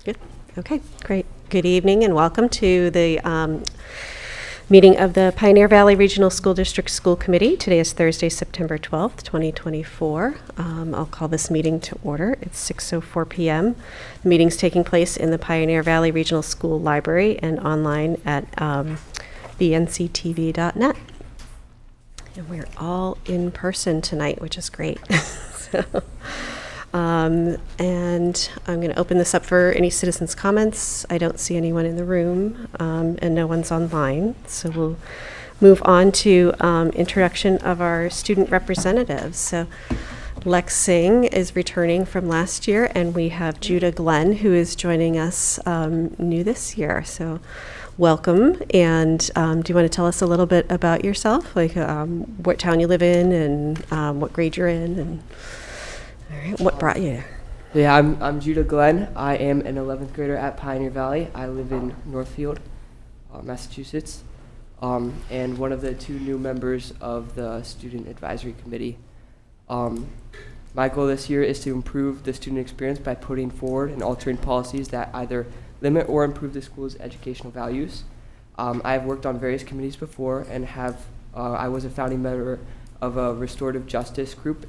Good. Okay, great. Good evening and welcome to the meeting of the Pioneer Valley Regional School District School Committee. Today is Thursday, September 12th, 2024. I'll call this meeting to order. It's 6:04 p.m. The meeting's taking place in the Pioneer Valley Regional School Library and online at bnctv.net. And we're all in person tonight, which is great. And I'm going to open this up for any citizens' comments. I don't see anyone in the room, and no one's online. So we'll move on to introduction of our student representatives. So Lex Singh is returning from last year, and we have Judah Glenn, who is joining us new this year. So welcome. And do you want to tell us a little bit about yourself, like what town you live in and what grade you're in? And all right, what brought you? Yeah, I'm Judah Glenn. I am an 11th grader at Pioneer Valley. I live in Northfield, Massachusetts, and one of the two new members of the Student Advisory Committee. My goal this year is to improve the student experience by putting forward and altering policies that either limit or improve the school's educational values. I have worked on various committees before and I was a founding member of a restorative justice group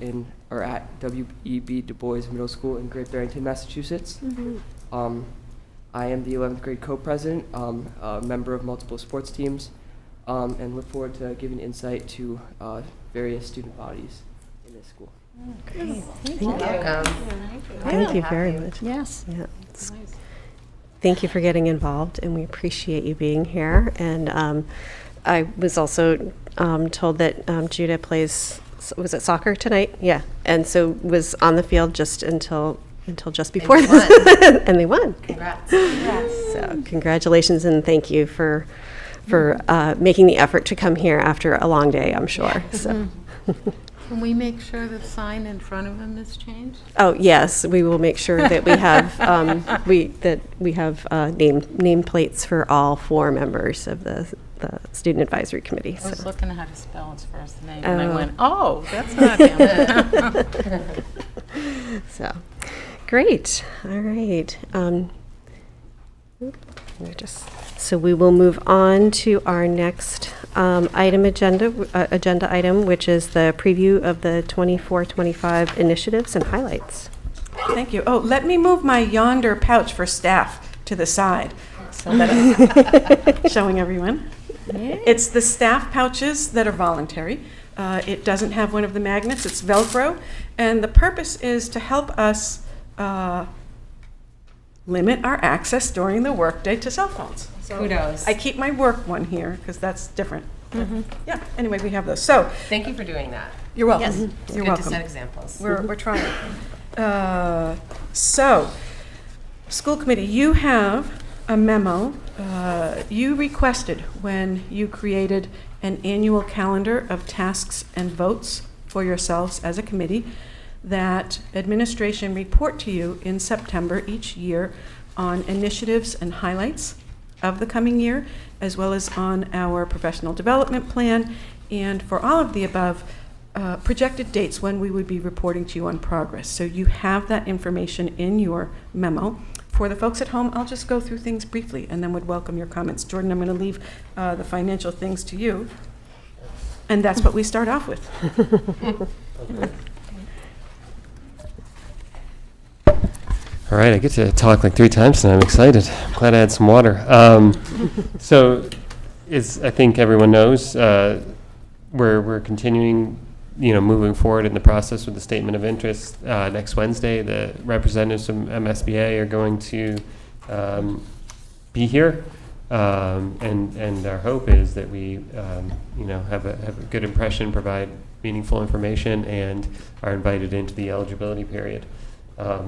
at W.E.B. Du Bois Middle School in Great Barrington, Massachusetts. Mm-hmm. I am the 11th grade co-president, a member of multiple sports teams, and look forward to giving insight to various student bodies in this school. Great. Thank you. Thank you very much. Yes. Yeah. Thank you for getting involved, and we appreciate you being here. And I was also told that Judah plays, was it soccer tonight? Yeah. And so was on the field just until just before this. And they won. Congrats. So congratulations and thank you for making the effort to come here after a long day, I'm sure. Yeah. So. Can we make sure the sign in front of him is changed? Oh yes, we will make sure that we have name plates for all 4 members of the Student Advisory Committee. I was looking at how to spell his first name, and I went, "Oh, that's not him." So, great. All right. So we will move on to our next agenda item, which is the preview of the 24-25 initiatives and highlights. Thank you. Oh, let me move my yonder pouch for staff to the side so that I'm showing everyone. Yeah. It's the staff pouches that are voluntary. It doesn't have one of the magnets. It's Velcro. And the purpose is to help us limit our access during the workday to cell phones. So Kudos. I keep my work one here because that's different. Mm-hmm. Yeah, anyway, we have those. So Thank you for doing that. you're welcome. Yes. It's You're good welcome. to set examples. We're trying. So, school committee, you have a memo you requested when you created an annual calendar of tasks and votes for yourselves as a committee that administration report to you in September each year on initiatives and highlights of the coming year, as well as on our professional development plan, and for all of the above, projected dates when we would be reporting to you on progress. So you have that information in your memo. For the folks at home, I'll just go through things briefly and then would welcome your comments. Jordan, I'm going to leave the financial things to you. And that's what we start off with. All right, I get to talk like 3 times and I'm excited. I'm glad I had some water. So, I think everyone knows, we're continuing, moving forward in the process with the statement of interest. Next Wednesday, the representatives from MSBA are going to be here, and our hope is that we, have a good impression, provide meaningful information, and are invited into the eligibility period.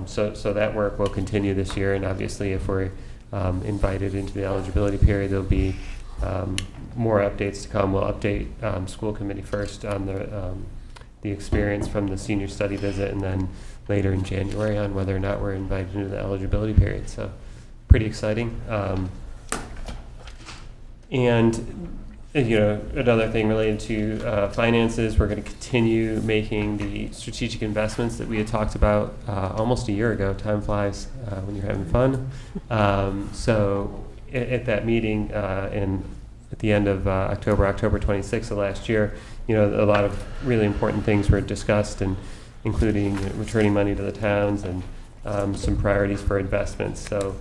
So that work will continue this year, and obviously if we're invited into the eligibility period, there'll be more updates to come. We'll update school committee first on the experience from the senior study visit, and then later in January on whether or not we're invited into the eligibility period. So pretty exciting. And another thing related to finances, we're going to continue making the strategic investments that we had talked about almost a year ago. Time flies when you're having fun. So at that meeting at the end of October 26th of last year, a lot of really important things were discussed, and including returning money to the towns and some priorities for investments. So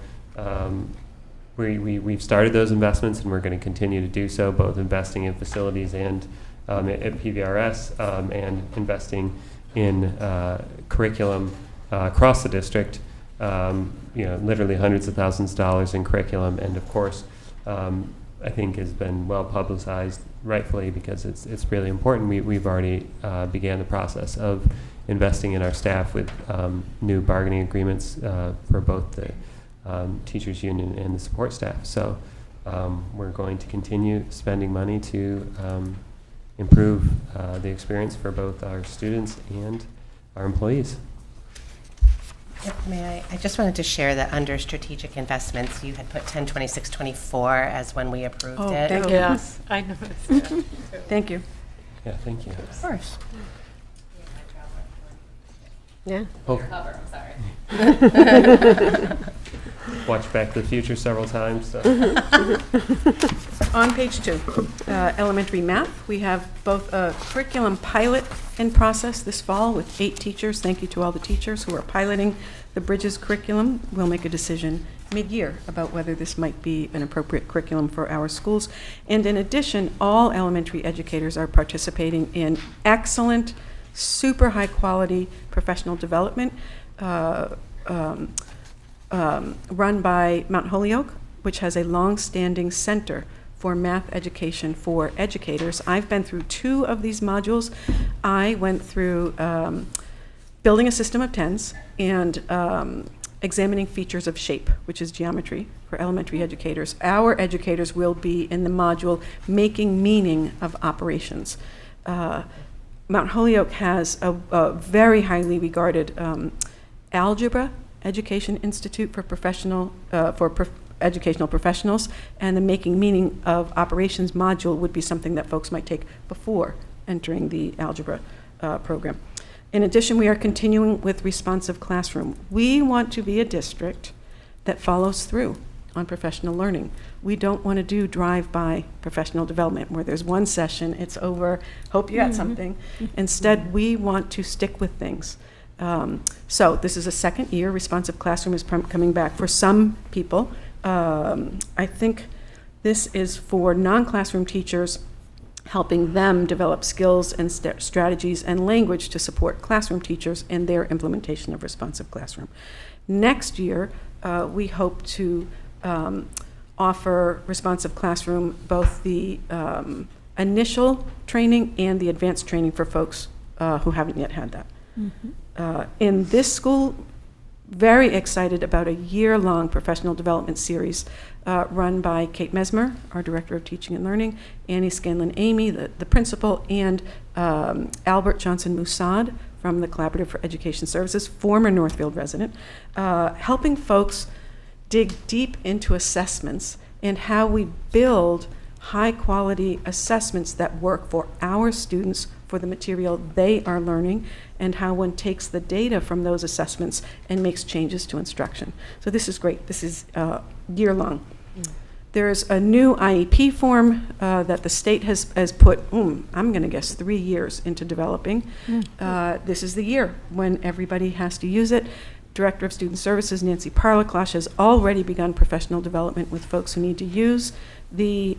we've started those investments, and we're going to continue to do so, both investing in facilities and at PVRS, and investing in curriculum across the district. Literally hundreds of thousands of dollars in curriculum, and of course, I think has been well publicized, rightfully, because it's really important. We've already began the process of investing in our staff with new bargaining agreements for both the teachers union and the support staff. So we're going to continue spending money to improve the experience for both our students and our employees. May I just wanted to share that under strategic investments, you had put 10/26/24 as when we approved Oh, it. thank you. Yes, I noticed that. Thank you. Yeah, thank you. Of course. Yeah. Oh, Cover, I'm sorry. watched Back to the Future several times. So. On page 2, elementary math, we have both a curriculum pilot in process this fall with 8 teachers. Thank you to all the teachers who are piloting the Bridges curriculum. We'll make a decision mid-year about whether this might be an appropriate curriculum for our schools. And in addition, all elementary educators are participating in excellent, super high-quality professional development run by Mount Holyoke, which has a long-standing center for math education for educators. I've been through 2 of these modules. I went through building a system of tens and examining features of shape, which is geometry for elementary educators. Our educators will be in the module making meaning of operations. Mount Holyoke has a very highly regarded algebra education institute for educational professionals, and the making meaning of operations module would be something that folks might take before entering the algebra program. In addition, we are continuing with responsive classroom. We want to be a district that follows through on professional learning. We don't want to do drive-by professional development where there's one session, it's over, hope you got something. Instead, we want to stick with things. So this is a second year. Responsive classroom is coming back for some people. I think this is for non-classroom teachers, helping them develop skills and strategies and language to support classroom teachers in their implementation of responsive classroom. Next year, we hope to offer responsive classroom, both the initial training and the advanced training for folks who haven't yet had that. In this school, very excited about a year-long professional development series run by Kate Mesmer, our Director of Teaching and Learning, Annie Scanlon-Amy, the principal, and Albert Johnson-Musad from the Collaborative for Education Services, former Northfield resident, helping folks dig deep into assessments and how we build high-quality assessments that work for our students for the material they are learning, and how one takes the data from those assessments and makes changes to instruction. So this is great. This is year-long. There's a new IEP form that the state has put, I'm going to guess 3 years into developing. This is the year when everybody has to use it. Director of Student Services, Nancy Parlaklash, has already begun professional development with folks who need to use the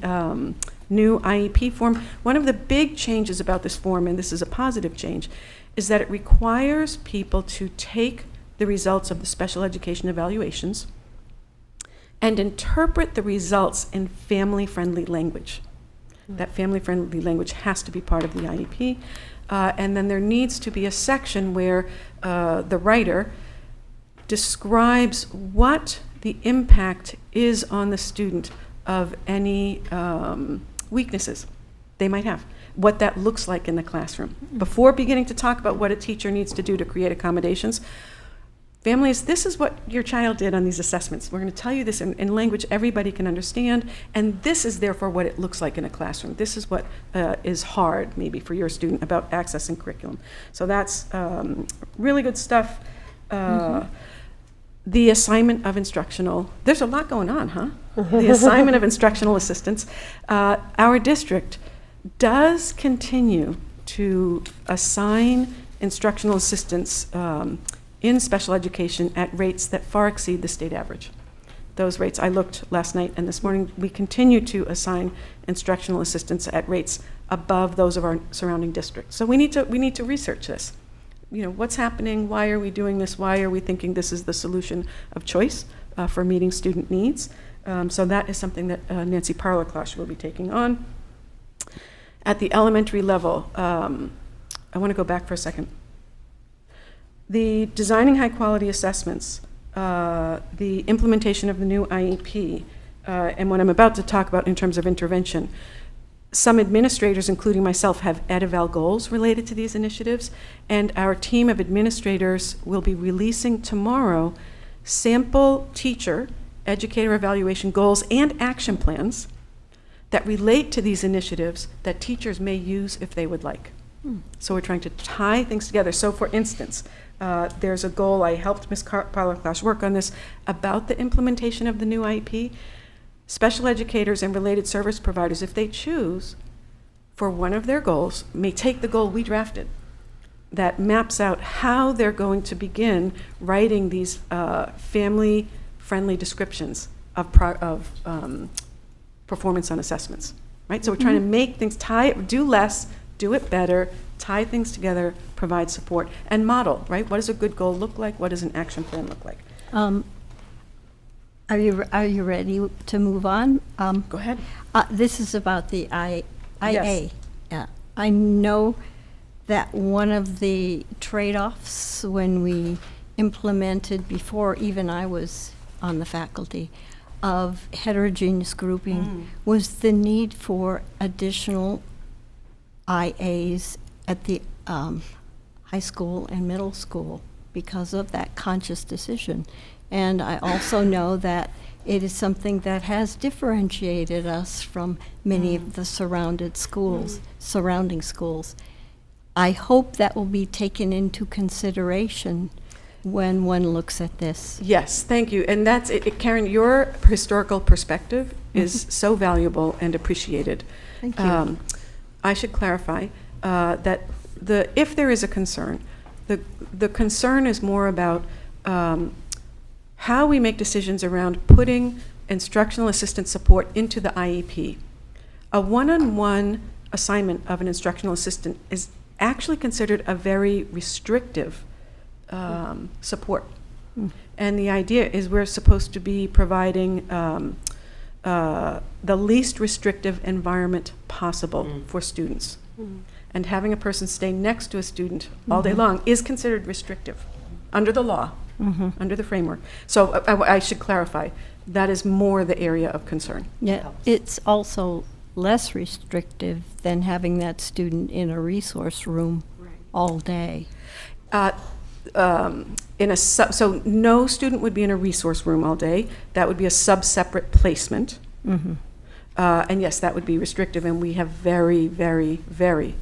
new IEP form. One of the big changes about this form, and this is a positive change, is that it requires people to take the results of the special education evaluations and interpret the results in family-friendly language. That family-friendly language has to be part of the IEP. And then there needs to be a section where the writer describes what the impact is on the student of any weaknesses they might have, what that looks like in the classroom. Before beginning to talk about what a teacher needs to do to create accommodations, families, this is what your child did on these assessments. We're going to tell you this in language everybody can understand, and this is therefore what it looks like in a classroom. This is what is hard, maybe, for your student about accessing curriculum. So that's really good stuff. The assignment of instructional, there's a lot going on, huh? The assignment of instructional assistants. Our district does continue to assign instructional assistants in special education at rates that far exceed the state average. Those rates, I looked last night and this morning, we continue to assign instructional assistants at rates above those of our surrounding districts. So we need to research this. You know, what's happening? Why are we doing this? Why are we thinking this is the solution of choice for meeting student needs? So that is something that Nancy Parlaclosh will be taking on. At the elementary level, I want to go back for a second. The designing high-quality assessments, the implementation of the new IEP, and what I'm about to talk about in terms of intervention, some administrators, including myself, have ed-eval goals related to these initiatives, and our team of administrators will be releasing tomorrow sample teacher, educator evaluation goals and action plans that relate to these initiatives that teachers may use if they would like. So we're trying to tie things together. So for instance, there's a goal, I helped Ms. Parlaclosh work on this, about the implementation of the new IEP. Special educators and related service providers, if they choose, for one of their goals, may take the goal we drafted that maps out how they're going to begin writing these family-friendly descriptions of performance on assessments, right? So we're trying to make things do less, do it better, tie things together, provide support, and model, right? What does a good goal look like? What does an action plan look like? Are you ready to move on? Go ahead. This is about the IA. Yes. Yeah. I know that one of the trade-offs when we implemented, before even I was on the faculty, of heterogeneous grouping was the need for additional IAs at the high school and middle school because of that conscious decision. And I also know that it is something that has differentiated us from many of the surrounding schools. I hope that will be taken into consideration when one looks at this. Yes, thank you. And that's it, Karen, your historical perspective is so valuable and appreciated. Thank you. I should clarify that if there is a concern, the concern is more about how we make decisions around putting instructional assistant support into the IEP. A one-on-one assignment of an instructional assistant is actually considered a very restrictive support. And the idea is we're supposed to be providing the least restrictive environment possible for students. And having a person stay next to a student all day long is considered restrictive under the law, under the framework. So I should clarify, that is more the area of concern. Yeah, it's also less restrictive than having that student in a resource room all day. So no student would be in a resource room all day. That would be a sub-separate placement. And yes, that would be restrictive, and we have very, very, very,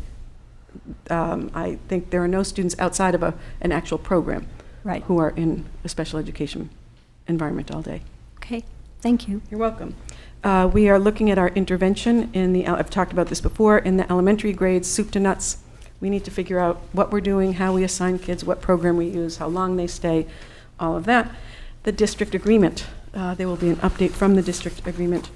I think there are no students outside of an actual program who are in a special education environment all day. Okay, thank you. You're welcome. We are looking at our intervention I've talked about this before, in the elementary grades, soup to nuts. We need to figure out what we're doing, how we assign kids, what program we use, how long they stay, all of that. The district agreement. There will be an update from the district agreement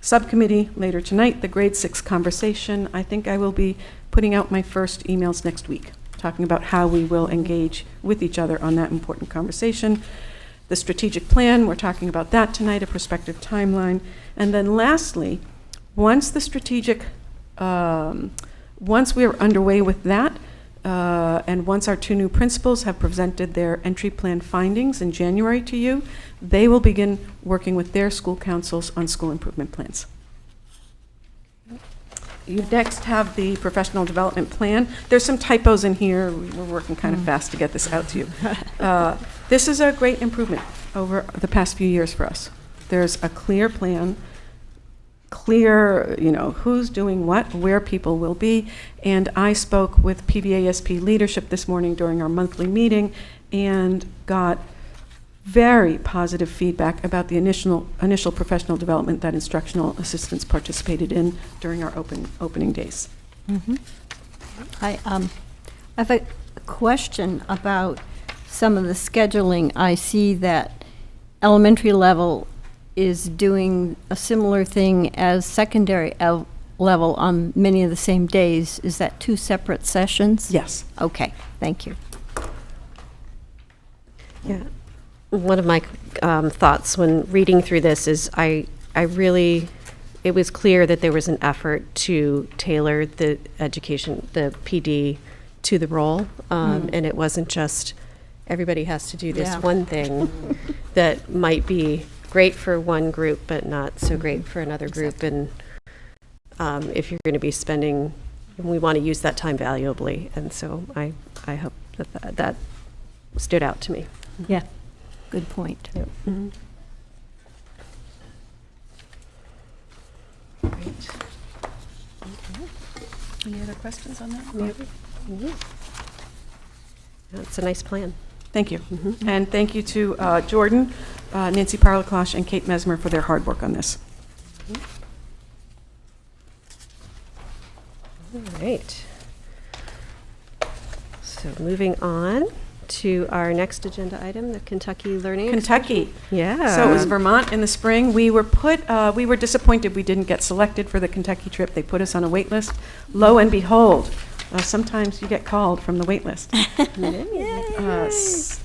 subcommittee later tonight. The grade 6 conversation. I think I will be putting out my first emails next week, talking about how we will engage with each other on that important conversation. The strategic plan, we're talking about that tonight, a prospective timeline. And then lastly, once the strategic, once we are underway with that, and once our 2 new principals have presented their entry plan findings in January to you, they will begin working with their school councils on school improvement plans. You next have the professional development plan. There's some typos in here. We're working kind of fast to get this out to you. This is a great improvement over the past few years for us. There's a clear plan, clear, who's doing what, where people will be. And I spoke with PVASP leadership this morning during our monthly meeting and got very positive feedback about the initial professional development that instructional assistants participated in during our opening days. I have a question about some of the scheduling. I see that elementary level is doing a similar thing as secondary level on many of the same days. Is that 2 separate sessions? Yes. Okay, thank you. Yeah. One of my thoughts when reading through this is it was clear that there was an effort to tailor the education, the PD, to the role. And it wasn't just everybody has to do this one thing that might be great for one group, but not so great for another group. And if you're going to be spending, we want to use that time valuably. And so I hope that stood out to me. Yeah, good point. Yep. Mm-hmm. Any other questions on that? Mm-hmm. It's a nice plan. Thank you. And thank you to Jordan, Nancy Parlaclosh, and Kate Mesmer for their hard work on this. All right. So moving on to our next agenda item, the Kentucky Learning. Kentucky. Yeah. So it was Vermont in the spring. We were disappointed we didn't get selected for the Kentucky trip. They put us on a wait list. Lo and behold, sometimes you get called from the wait list.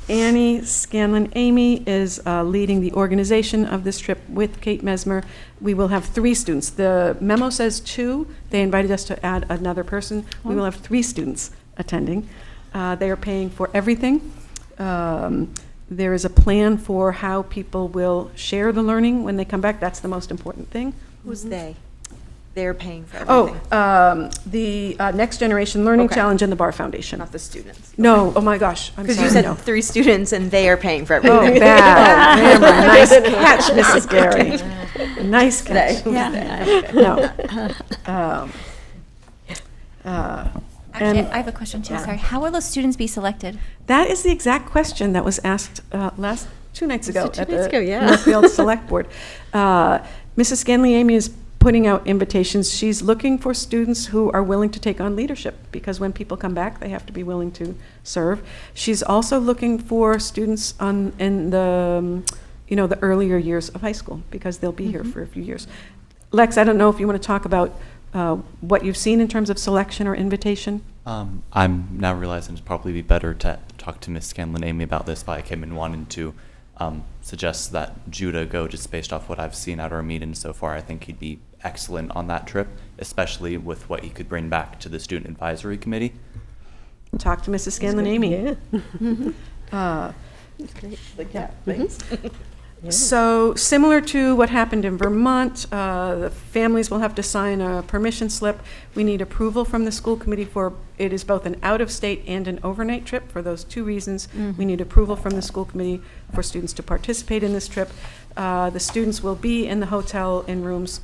Annie Scanlon-Amy is leading the organization of this trip with Kate Mesmer. We will have 3 students. The memo says 2. They invited us to add another person. We will have 3 students attending. They are paying for everything. There is a plan for how people will share the learning when they come back. That's the most important thing. Who's they? They're paying for everything. The Next Generation Learning Okay. Challenge and the Bar Foundation. Not the students. No, oh my gosh, I'm Because sorry. you said no. 3 students and they are paying for Oh, everything. bad. Remember, nice catch, Mrs. Gary. Nice catch. They. No. Actually, And I have a question too. Sorry. How will those students be selected? that is the exact question that was asked 2 nights ago two at nights the ago, yeah. Northfield Select Board. Mrs. Scanley-Amy is putting out invitations. She's looking for students who are willing to take on leadership, because when people come back, they have to be willing to serve. She's also looking for students in the the earlier years of high school, because they'll be here for a few years. Lex, I don't know if you want to talk about what you've seen in terms of selection or invitation. I'm now realizing it'd probably be better to talk to Ms. Scanlon-Amy about this, but I came in wanting to suggest that Judah go, just based off what I've seen at our meetings so far. I think he'd be excellent on that trip, especially with what he could bring back to the Student Advisory Committee. Talk to Mrs. Scanlon-Amy. Yeah. That's great. Yeah, thanks. So similar to what happened in Vermont, the families will have to sign a permission slip. We need approval from the school committee for, it is both an out-of-state and an overnight trip. For those 2 reasons, we need approval from the school committee for students to participate in this trip. The students will be in the hotel in rooms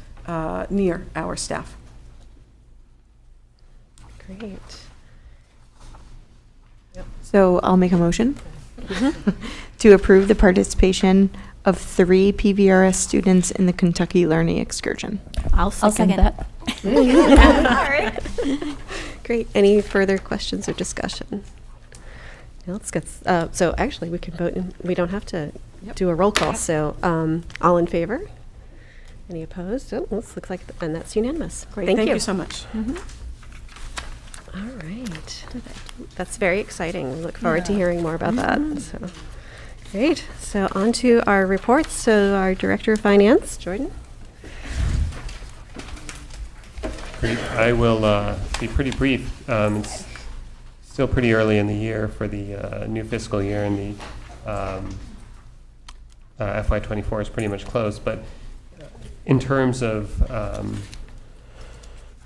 near our staff. Great. So I'll make a motion to approve the participation of 3 PVRS students in the Kentucky Learning Excursion. I'll second that. Great. Any further questions or discussion? No, let's get, so actually we can vote, we don't have to do a roll call. So all in favor? Any opposed? Oh, this looks like, and that's unanimous. Great, Thank thank you. you so much. All right. That's very exciting. We look forward to hearing more about that. So, great. So on to our reports. So our Director of Finance, Jordan. Great. I will be pretty brief. It's still pretty early in the year for the new fiscal year, and the FY24 is pretty much closed. But in terms of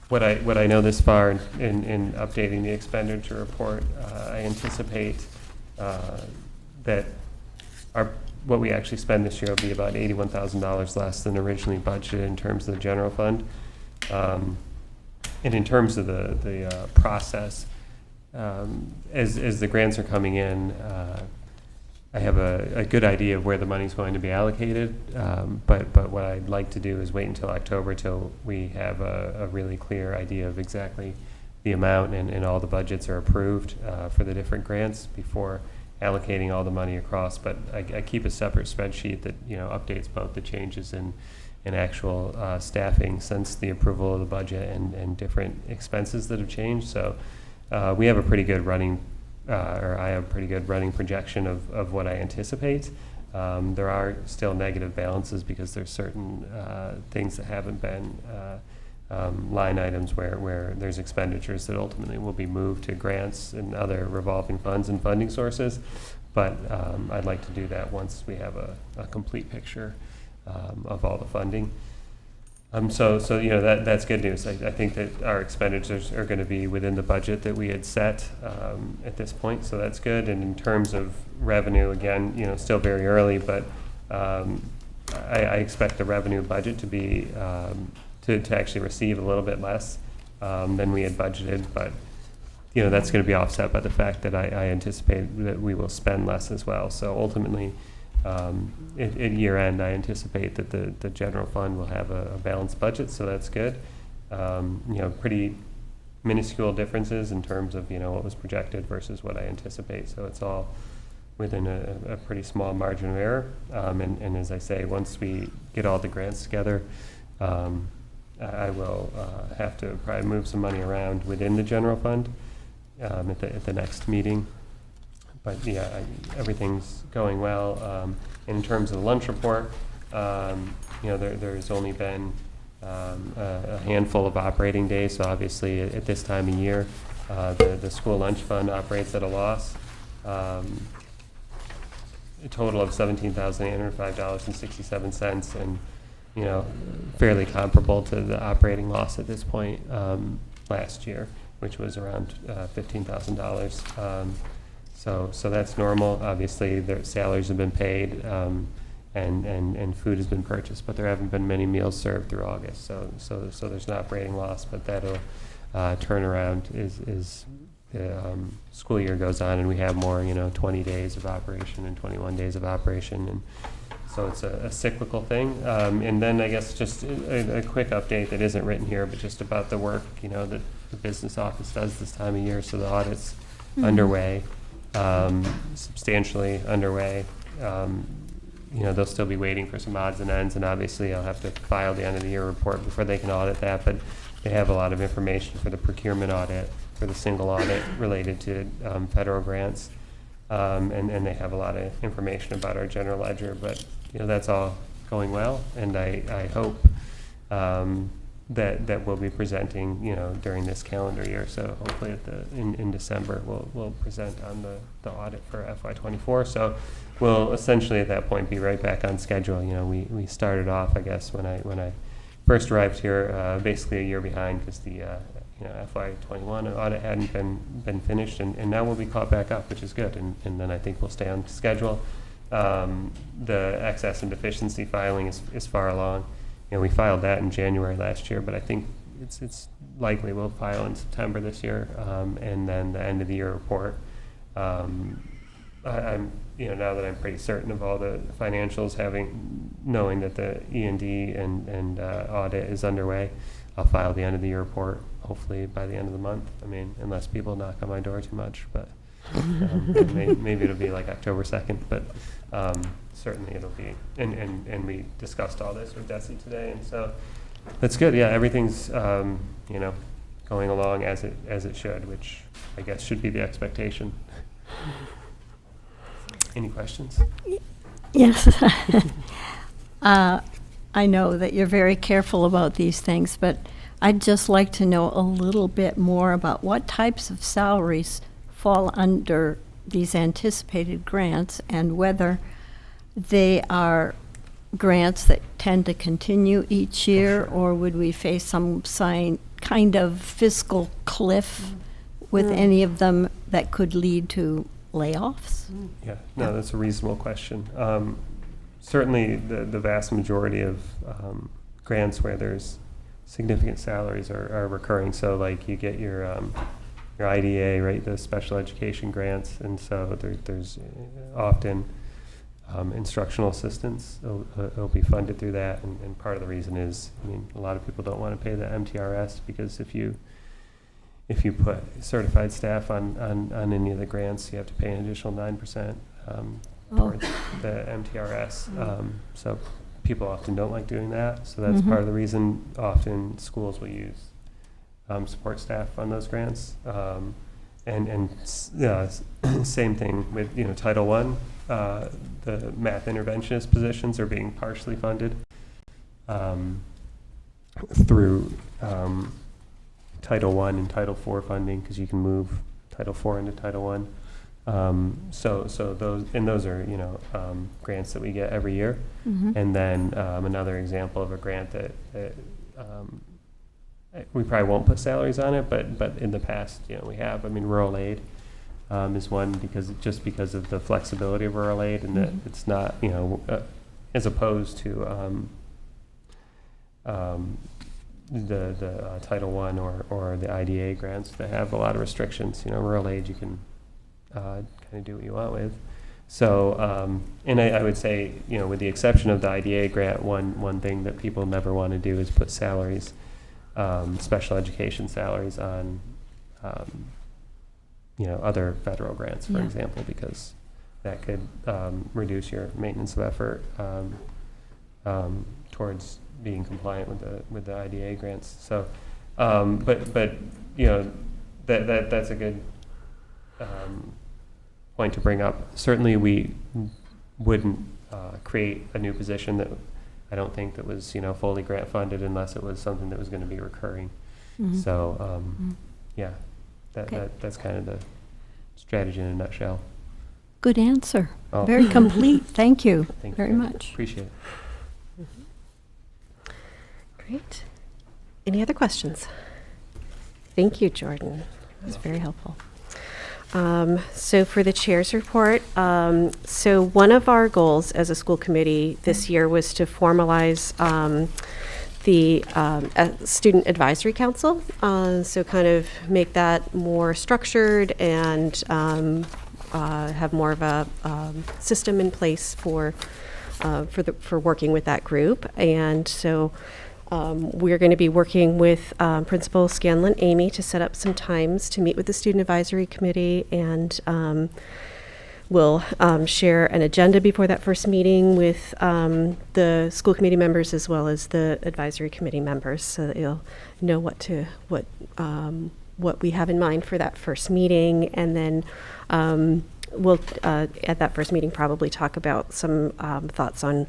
what I know this far in updating the expenditure report, I anticipate that what we actually spend this year will be about $81,000 less than originally budgeted in terms of the general fund. And in terms of the process, as the grants are coming in, I have a good idea of where the money's going to be allocated, but what I'd like to do is wait until October till we have a really clear idea of exactly the amount and all the budgets are approved for the different grants before allocating all the money across. But I keep a separate spreadsheet that updates both the changes in actual staffing since the approval of the budget and different expenses that have changed. So we have a pretty good running or I have a pretty good running projection of what I anticipate. There are still negative balances because there's certain things that haven't been line items where there's expenditures that ultimately will be moved to grants and other revolving funds and funding sources. But I'd like to do that once we have a complete picture of all the funding. So that's good news. I think that our expenditures are going to be within the budget that we had set at this point, so that's good. And in terms of revenue, again, still very early, but I expect the revenue budget to be to actually receive a little bit less than we had budgeted, but that's going to be offset by the fact that I anticipate that we will spend less as well. So ultimately, at year end, I anticipate that the general fund will have a balanced budget, so that's good. Pretty minuscule differences in terms of what was projected versus what I anticipate. So it's all within a pretty small margin of error. And as I say, once we get all the grants together, I will have to probably move some money around within the general fund at the next meeting. But yeah, everything's going well. In terms of the lunch report, there's only been a handful of operating days. So obviously, at this time of year, the school lunch fund operates at a loss. A total of $17,805.67, and fairly comparable to the operating loss at this point last year, which was around $15,000. So that's normal. Obviously, their salaries have been paid and food has been purchased, but there haven't been many meals served through August. So there's an operating loss, but that'll turn around as the school year goes on and we have more, 20 days of operation and 21 days of operation. And so it's a cyclical thing. And then I guess just a quick update that isn't written here, but just about the work, that the business office does this time of year. So the audit's underway. Substantially underway. They'll still be waiting for some odds and ends, and obviously I'll have to file the end of the year report before they can audit that, but they have a lot of information for the procurement audit, for the single audit related to federal grants, and they have a lot of information about our general ledger, but that's all going well, and I hope that we'll be presenting, during this calendar year. So hopefully in December we'll present on the audit for FY24. So we'll essentially at that point be right back on schedule. We started off, I guess, when I first arrived here, basically a year behind because the FY21 audit hadn't been finished, and now we'll be caught back up, which is good. And then I think we'll stay on schedule. The excess and deficiency filing is far along. We filed that in January last year, but I think it's likely we'll file in September this year, and then the end of the year report. I'm now that I'm pretty certain of all the financials, knowing that the E&D and audit is underway, I'll file the end of the year report hopefully by the end of the month. I mean, unless people knock on my door too much, but maybe it'll be like October 2nd, but. Certainly it'll be, and we discussed all this with Desi today, and so that's good. Yeah, everything's going along as it should, which I guess should be the expectation. Any questions? Yes. I know that you're very careful about these things, but I'd just like to know a little bit more about what types of salaries fall under these anticipated grants and whether they are grants that tend to continue each year, or would we face some kind of fiscal cliff with any of them that could lead to layoffs? Yeah, no, that's a reasonable question. Certainly, the vast majority of grants where there's significant salaries are recurring. So, like, you get your IDA, right, the special education grants, and so there's often instructional assistants. It'll be funded through that, and part of the reason is, I mean, a lot of people don't want to pay the MTRS because if you put certified staff on any of the grants, you have to pay an additional 9% towards the MTRS. So people often don't like doing that. So that's part of the reason often schools will use support staff on those grants. Same thing with Title I. The math interventionist positions are being partially funded through Title I and Title IV funding, because you can move Title IV into Title I. So those are grants that we get every year. And then another example of a grant that we probably won't put salaries on it, but in the past we have. I mean, rural aid is one, because of the flexibility of rural aid, and that it's not as opposed to the Title I or the IDA grants that have a lot of restrictions. Rural aid you can kind of do what you want with. So, and I would say, with the exception of the IDA grant, one thing that people never want to do is put salaries, special education salaries on, other federal grants, for example, because that could reduce your maintenance of effort towards being compliant with the IDA grants. So, but that's a good point to bring up. Certainly, we wouldn't create a new position that I don't think that was fully grant funded unless it was something that was going to be recurring. So yeah, that's kind of the strategy in a nutshell. Good answer. Oh. Very complete. Thank you Thank very you. much. Appreciate it. Great. Any other questions? Thank you, Jordan. That was very helpful. So for the chair's report, so one of our goals as a school committee this year was to formalize the Student Advisory Council, so kind of make that more structured and have more of a system in place for working with that group. And so we're going to be working with Principal Scanlon Amy to set up some times to meet with the Student Advisory Committee, and we'll share an agenda before that first meeting with the school committee members as well as the advisory committee members, so that you'll know what we have in mind for that first meeting. And then we'll at that first meeting probably talk about some thoughts on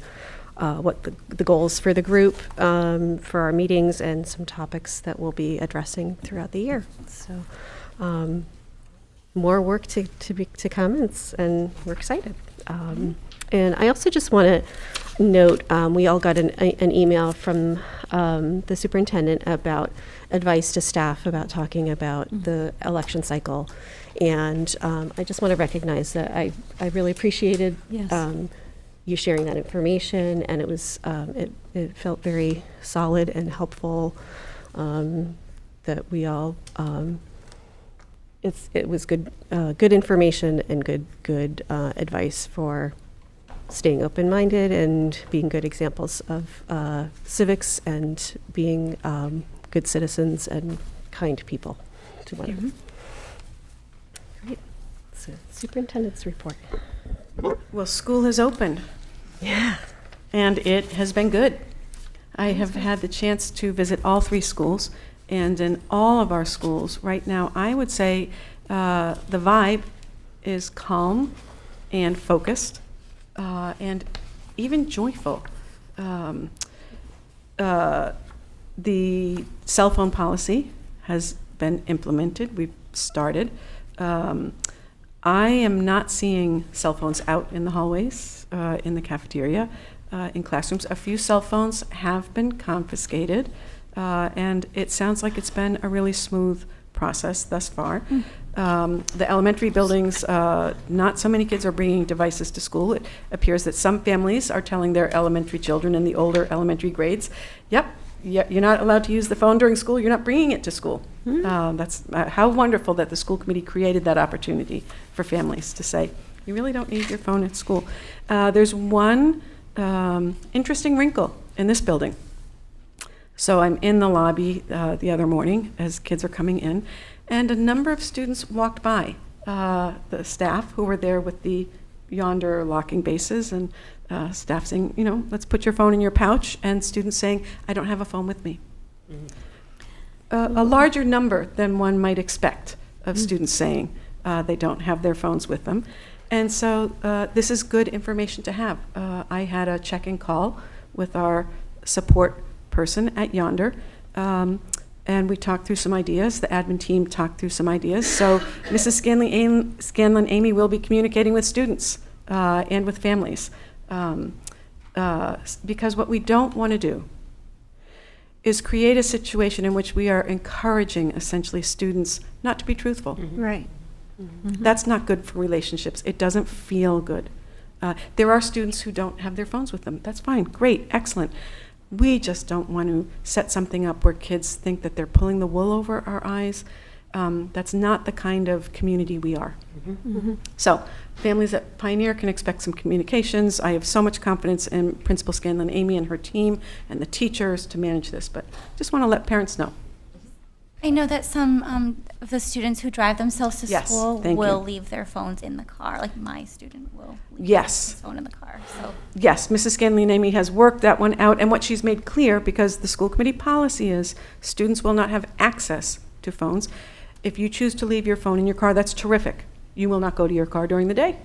what the goals for the group for our meetings, and some topics that we'll be addressing throughout the year. So more work to come, and we're excited. And I also just want to note, we all got an email from the superintendent about advice to staff about talking about the election cycle. And I just want to recognize that I really appreciated you sharing that information, and it was it felt very solid and helpful, that we all it was good information and good advice for staying open-minded and being good examples of civics and being good citizens and kind people to one another. Great. So, superintendent's report. Well, school has opened. Yeah. And it has been good. I have had the chance to visit all 3 schools, and in all of our schools right now, I would say the vibe is calm and focused, and even joyful. The cell phone policy has been implemented. We've started. I am not seeing cell phones out in the hallways, in the cafeteria, in classrooms. A few cell phones have been confiscated, and it sounds like it's been a really smooth process thus far. The elementary buildings, not so many kids are bringing devices to school. It appears that some families are telling their elementary children in the older elementary grades, yep, you're not allowed to use the phone during school, you're not bringing it to school. That's how wonderful that the school committee created that opportunity for families to say, you really don't need your phone at school. There's one interesting wrinkle in this building. So I'm in the lobby the other morning as kids are coming in, and a number of students walked by, the staff who were there with the yonder locking bases, and staff saying, you know, let's put your phone in your pouch, and students saying, I don't have a phone with me. A larger number than one might expect of students saying they don't have their phones with them. And so this is good information to have. I had a check-in call with our support person at Yonder, and we talked through some ideas. The admin team talked through some ideas. So Mrs. Scanlon Amy will be communicating with students and with families, because what we don't want to do is create a situation in which we are encouraging essentially students not to be truthful. Right. That's not good for relationships. It doesn't feel good. There are students who don't have their phones with them. That's fine, great, excellent. We just don't want to set something up where kids think that they're pulling the wool over our eyes. That's not the kind of community we are. So families at Pioneer can expect some communications. I have so much confidence in Principal Scanlon Amy and her team and the teachers to manage this, but just want to let parents know. I know that some of the students who drive themselves to Yes, school thank will you. leave their phones in the car. Like my student will leave Yes. his phone in the car. So Yes, Mrs. Scanlon Amy has worked that one out, and what she's made clear, because the school committee policy is students will not have access to phones. If you choose to leave your phone in your car, that's terrific. You will not go to your car during the day.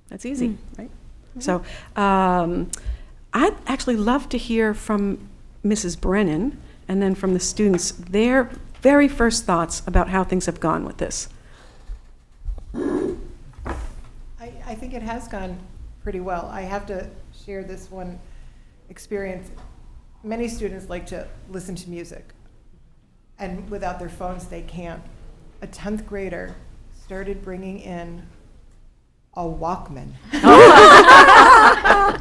That's easy, right? So I'd actually love to hear from Mrs. Brennan and then from the students their very first thoughts about how things have gone with this. I think it has gone pretty well. I have to share this one experience. Many students like to listen to music, and without their phones, they can't. A 10th grader started bringing in a Walkman.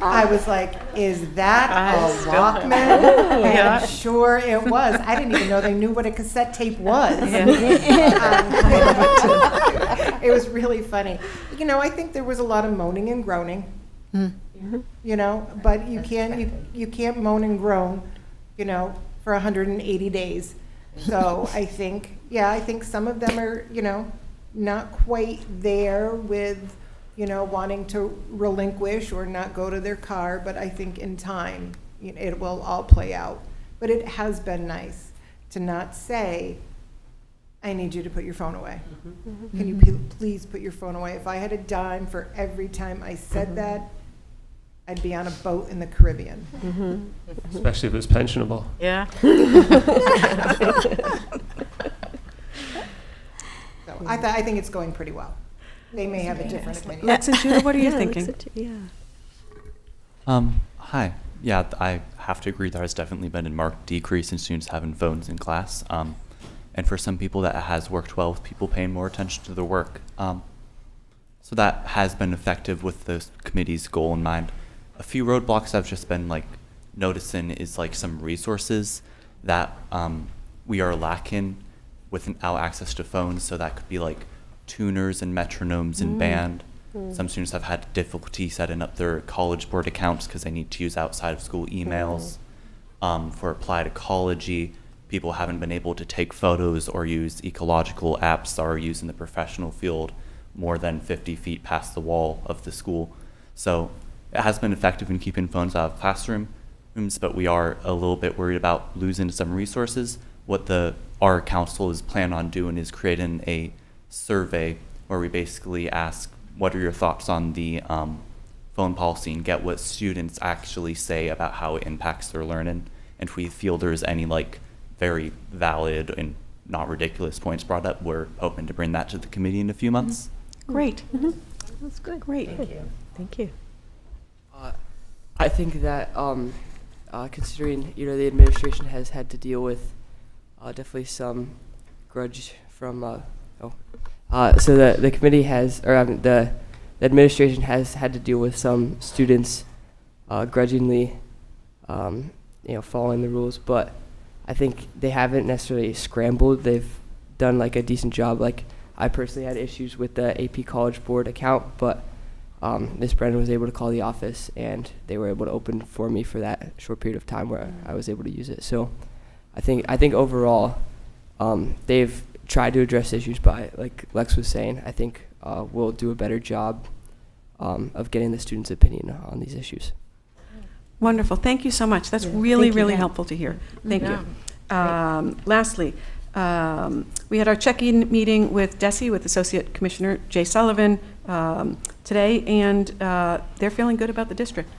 I was like, is that a Walkman? And sure it was. I didn't even know they knew what a cassette tape was. It was really funny. You know, I think there was a lot of moaning and groaning. You know, but you can't moan and groan, you know, for 180 days. So I think some of them are, you know, not quite there with, you know, wanting to relinquish or not go to their car, but I think in time, you know, it will all play out. But it has been nice to not say, I need you to put your phone away. Can you please put your phone away? If I had a dime for every time I said that, I'd be on a boat in the Caribbean. Especially if it's pensionable. Yeah. So I think it's going pretty well. They may have a different opinion. Lex and Judah, what are you thinking? Hi. Yeah, I have to agree there has definitely been a marked decrease in students having phones in class. And for some people that has worked well with people paying more attention to their work. So that has been effective with the committee's goal in mind. A few roadblocks I've just been like noticing is like some resources that we are lacking without access to phones. So that could be like tuners and metronomes and band. Some students have had difficulty setting up their college board accounts because they need to use outside of school emails. For applied ecology, people haven't been able to take photos or use ecological apps that are used in the professional field more than 50 feet past the wall of the school. So it has been effective in keeping phones out of classrooms, but we are a little bit worried about losing some resources. What our council is planning on doing is creating a survey where we basically ask, what are your thoughts on the phone policy, and get what students actually say about how it impacts their learning. And if we feel there's any like very valid and not ridiculous points brought up, we're hoping to bring that to the committee in a few months. Great. That's good. Great. Thank you. I think that considering, you know, the administration has had to deal with definitely some grudge from So the committee has, or the administration has had to deal with some students grudgingly, following the rules, but I think they haven't necessarily scrambled. They've done like a decent job. Like I personally had issues with the AP College Board account, but Ms. Brennan was able to call the office, and they were able to open for me for that short period of time where I was able to use it. So I think overall, they've tried to address issues by, like Lex was saying, I think we'll do a better job of getting the students' opinion on these issues. Wonderful. Thank you so much. That's really, really helpful to hear. Thank you. Lastly, we had our check-in meeting with DESE, with Associate Commissioner Jay Sullivan today, and they're feeling good about the district.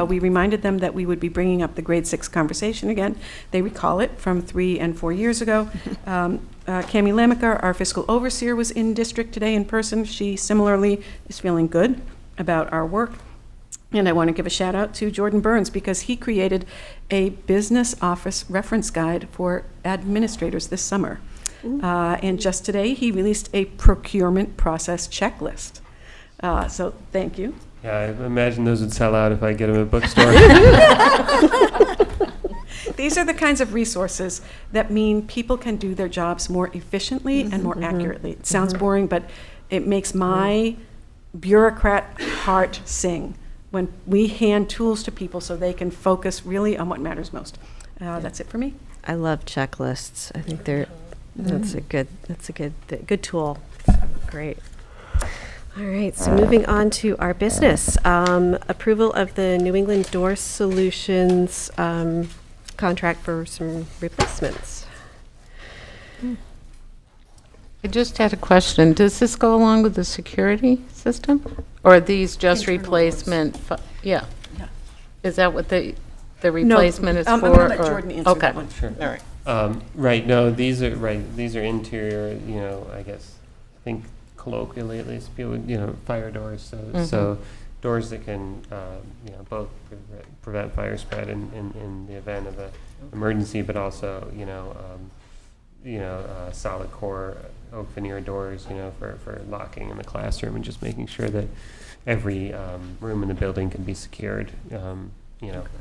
We reminded them that we would be bringing up the grade 6 conversation again. They recall it from 3 and 4 years ago. Cami Lamaker, our fiscal overseer, was in district today in person. She similarly is feeling good about our work. And I want to give a shout out to Jordan Burns, because he created a business office reference guide for administrators this summer. And just today, he released a procurement process checklist. So thank you. Yeah, I imagine those would sell out if I get them at a bookstore. These are the kinds of resources that mean people can do their jobs more efficiently and more accurately. It sounds boring, but it makes my bureaucrat heart sing when we hand tools to people so they can focus really on what matters most. That's it for me. I love checklists. I think that's a good tool. Great. All right, so moving on to our business. Approval of the New England Door Solutions contract for some replacements. I just had a question. Does this go along with the security system? Or are these just Internal replacement? Yeah. Yeah. Is that what the replacement is for? I'm going to let Jordan answer okay. that one. Sure. All right. Right, no, these are interior, I guess, I think colloquially at least, people would, fire doors, so doors that can, both prevent fire spread in the event of an emergency, but also, solid core oak veneer doors, for locking in the classroom and just making sure that every room in the building can be secured,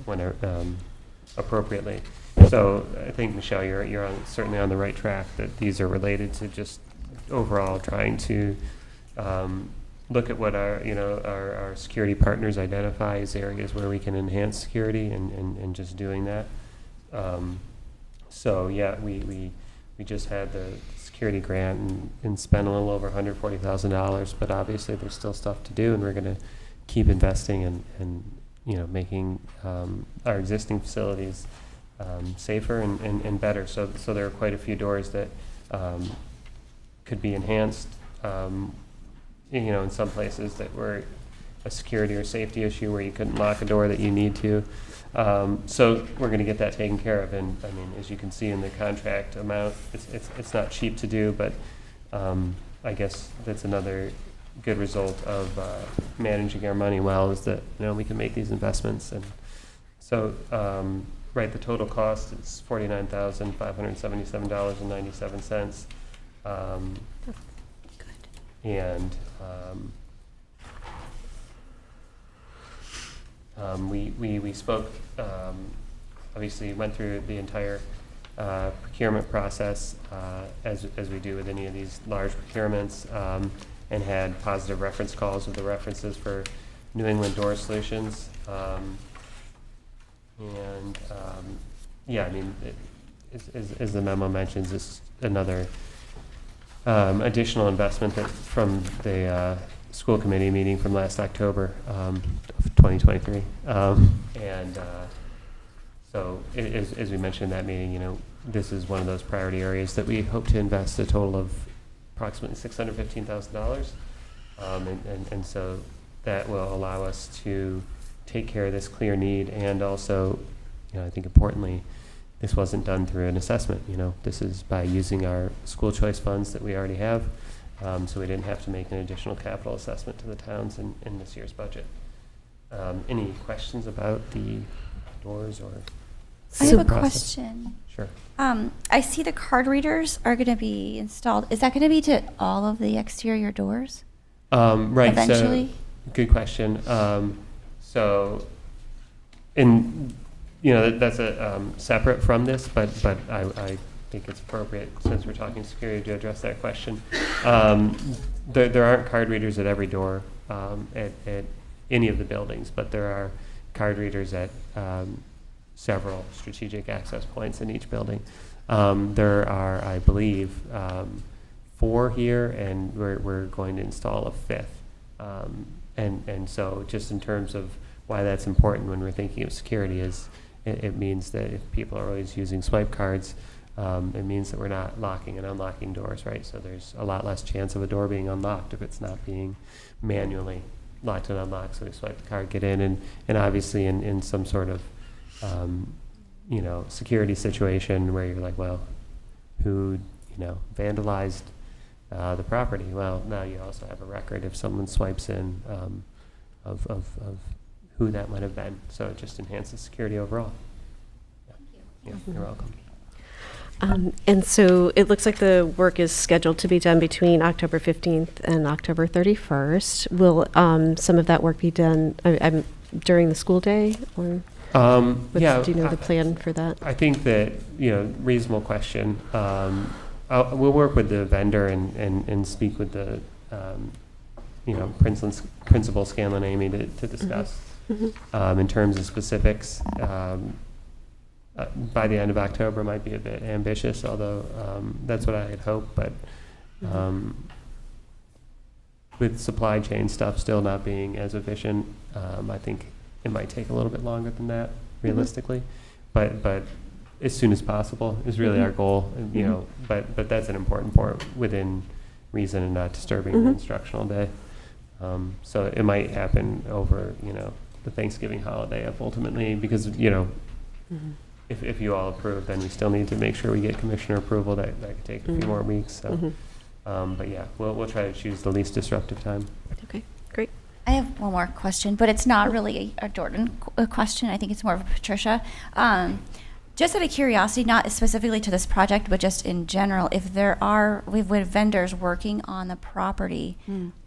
when appropriately. So I think, Michelle, you're certainly on the right track, that these are related to just overall trying to look at what our security partners identify as areas where we can enhance security and just doing that. So yeah, we just had the security grant and spent a little over $140,000, but obviously there's still stuff to do, and we're going to keep investing and making our existing facilities safer and better. So there are quite a few doors that could be enhanced, in some places that were a security or safety issue where you couldn't lock a door that you need to. So we're going to get that taken care of. And I mean, as you can see in the contract amount, it's not cheap to do, but I guess that's another good result of managing our money well, is that we can make these investments. And so right, the total cost is $49,577.97. And we spoke, obviously went through the entire procurement process as we do with any of these large procurements, and had positive reference calls with the references for New England Door Solutions. Yeah, I mean, as the memo mentions, it's another additional investment that from the school committee meeting from last October of 2023. So as we mentioned in that meeting, this is one of those priority areas that we hope to invest a total of approximately $615,000. And so that will allow us to take care of this clear need, and also, I think importantly, this wasn't done through an assessment. This is by using our school choice funds that we already have, so we didn't have to make an additional capital assessment to the towns in this year's budget. Any questions about the doors or I have a process? question. Sure. I see the card readers are going to be installed. Is that going to be to all of the exterior doors? Right. Eventually? So, good question. So, that's a separate from this, but I think it's appropriate since we're talking security to address that question. There aren't card readers at every door at any of the buildings, but there are card readers at several strategic access points in each building. There are, I believe, 4 here, and we're going to install a 5th. And so just in terms of why that's important when we're thinking of security is it means that if people are always using swipe cards, it means that we're not locking and unlocking doors, right? So there's a lot less chance of a door being unlocked if it's not being manually locked and unlocked. So we swipe the card, get in, and obviously in some sort of security situation where you're like, well, who vandalized the property? Well, now you also have a record if someone swipes in of who that might have been. So it just enhances security overall. Yeah, you're welcome. And so it looks like the work is scheduled to be done between October 15th and October 31st. Will some of that work be done during the school day? Or do you know the plan for that? I think that, reasonable question. We'll work with the vendor and speak with the, Principal Scanlon Amy to discuss in terms of specifics. By the end of October might be a bit ambitious, although that's what I had hoped. But with supply chain stuff still not being as efficient, I think it might take a little bit longer than that, realistically. But as soon as possible is really our goal. And, but that's an important part within reason and not disturbing the instructional day. So it might happen over the Thanksgiving holiday ultimately, because if you all approve, then we still need to make sure we get commissioner approval. That could take a few more weeks. So, but yeah, we'll try to choose the least disruptive time. Okay, great. I have one more question, but it's not really a Jordan question. I think it's more of a Patricia. Just out of curiosity, not specifically to this project, but just in general, if we've vendors working on the property,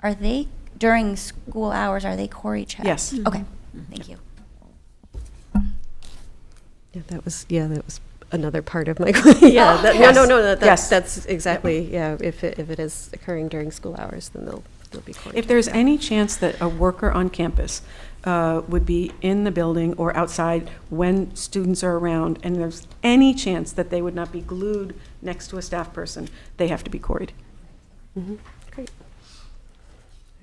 are they, during school hours, are they Corey checked? Yes. Okay, thank you. Yeah, that was another part of my question. Yeah, no. That's exactly, if it is occurring during school hours, then they'll be quarantined. If there's any chance that a worker on campus would be in the building or outside when students are around, and there's any chance that they would not be glued next to a staff person, they have to be quarried. Great.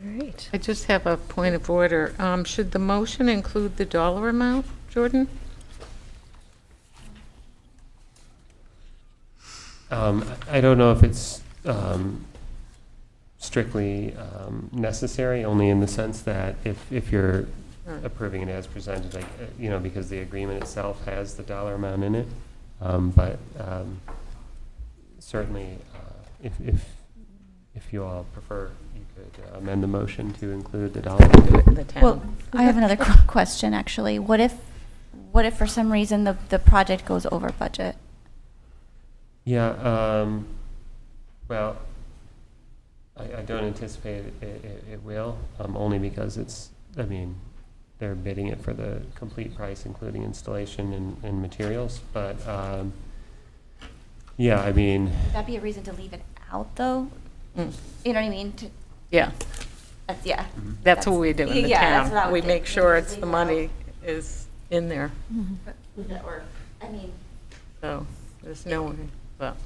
All right. I just have a point of order. Should the motion include the dollar amount, Jordan? I don't know if it's strictly necessary, only in the sense that if you're approving it as presented, like because the agreement itself has the dollar amount in it. But certainly, if you all prefer, you could amend the motion to include the dollar amount. Well, I have another question actually. What if for some reason the project goes over budget? Yeah, well, I don't anticipate it will, only because they're bidding it for the complete price, including installation and materials. But, yeah, Would that be a reason to leave it out, though? You know what I mean? Yeah. Yeah. That's what we do in the that's what I town. would We think. make sure Just it's leave the it out. money is in there. Or, So there's no way. Well,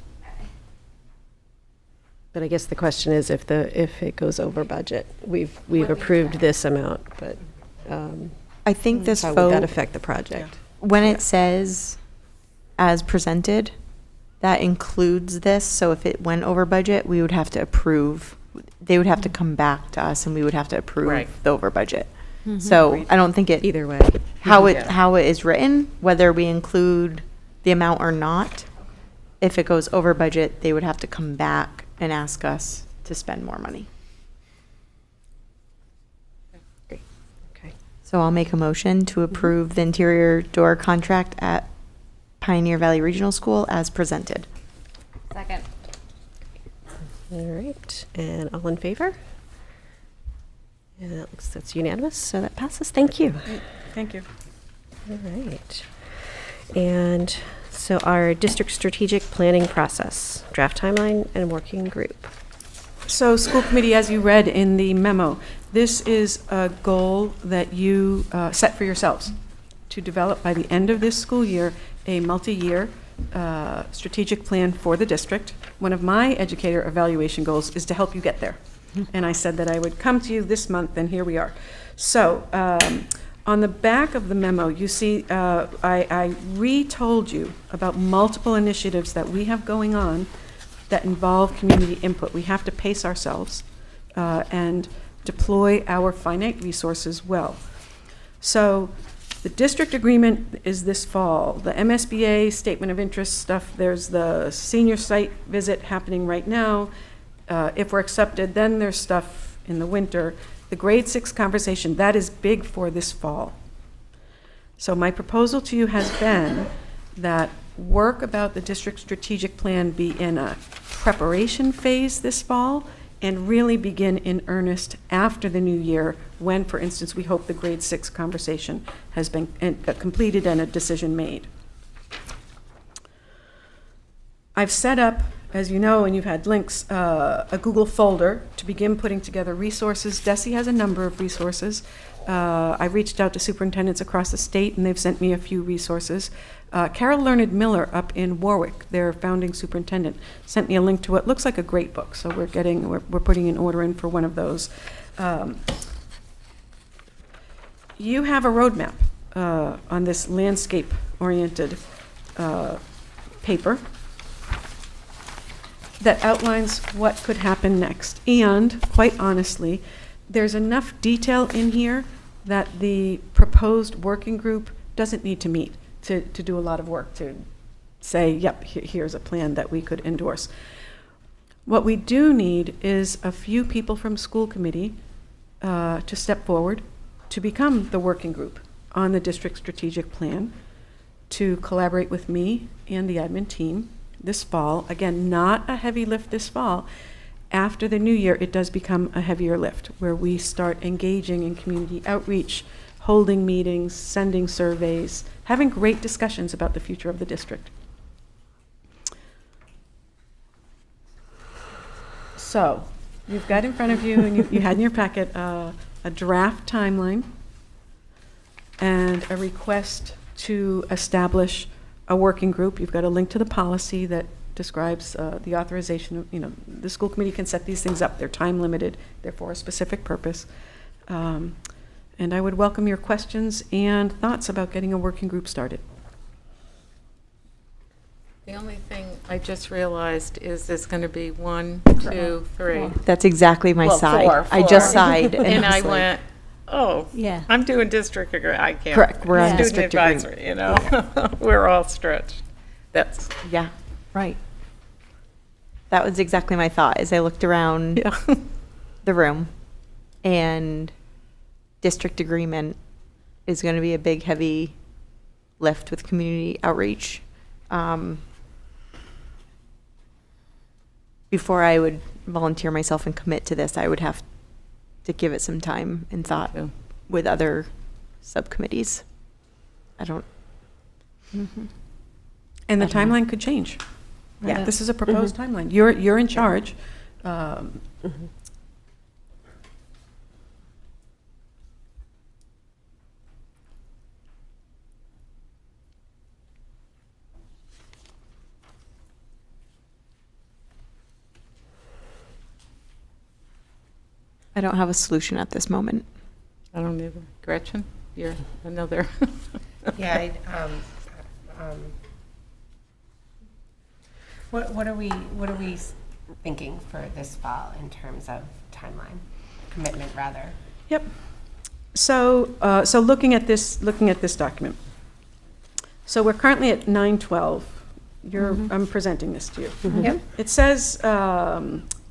But I guess the question is if it goes over budget. We've approved this amount, but I think this how would that vote, affect the project? when it says as presented, that includes this. So if it went over budget, we would have to approve. They would have to come back to us, and we would have to approve Right. the over budget. So I don't think it Either way. how Yeah. it is written, whether we include the amount or not. If it goes over budget, they would have to come back and ask us to spend more money. Okay. So I'll make a motion to approve the interior door contract at Pioneer Valley Regional School as presented. Second. All right, and all in favor? And that looks, that's unanimous, so that passes. Thank you. Thank you. All right. And so our district strategic planning process, draft timeline and working group. So, school committee, as you read in the memo, this is a goal that you set for yourselves to develop by the end of this school year a multi-year strategic plan for the district. One of my educator evaluation goals is to help you get there. And I said that I would come to you this month, and here we are. So, on the back of the memo, you see I retold you about multiple initiatives that we have going on that involve community input. We have to pace ourselves and deploy our finite resources well. So the district agreement is this fall. The MSBA statement of interest stuff, there's the senior site visit happening right now. If we're accepted, then there's stuff in the winter. The grade 6 conversation, that is big for this fall. So my proposal to you has been that work about the district strategic plan be in a preparation phase this fall and really begin in earnest after the new year when, for instance, we hope the grade 6 conversation has been completed and a decision made. I've set up, as you know, and you've had links, a Google folder to begin putting together resources. DESE has a number of resources. I've reached out to superintendents across the state, and they've sent me a few resources. Carol Learned Miller up in Warwick, their founding superintendent, sent me a link to what looks like a great book. So we're putting an order in for one of those. You have a roadmap on this landscape-oriented paper that outlines what could happen next. And quite honestly, there's enough detail in here that the proposed working group doesn't need to meet to do a lot of work to say, yep, here's a plan that we could endorse. What we do need is a few people from school committee to step forward to become the working group on the district strategic plan, to collaborate with me and the admin team this fall. Again, not a heavy lift this fall. After the new year, it does become a heavier lift where we start engaging in community outreach, holding meetings, sending surveys, having great discussions about the future of the district. So, you've got in front of you, and you had in your packet a draft timeline and a request to establish a working group. You've got a link to the policy that describes the authorization of, the school committee can set these things up. They're time limited, they're for a specific purpose. And I would welcome your questions and thoughts about getting a working group started. The only thing I just realized is there's going to be 1, 2, 3. That's exactly my Well, sigh. four. I just sighed. And I was like, went, oh, Yeah. I'm doing district agreement. I can't. Correct, we're on Student district agreement. advisory, We're all stretched. That's, Yeah, right. That was exactly my thought as I looked around the room. And district agreement is going to be a big, heavy lift with community outreach. Before I would volunteer myself and commit to this, I would have to give it some time and thought with other subcommittees. I don't. And the I don't know. timeline could change. Yeah. This is a proposed timeline. You're in charge. I don't have a solution at this moment. I don't either. Gretchen, you're another. Yeah, what are we thinking for this fall in terms of timeline, commitment rather? Yep. So, so looking at this document. So we're currently at 9/12. I'm presenting this to you. Yep. It says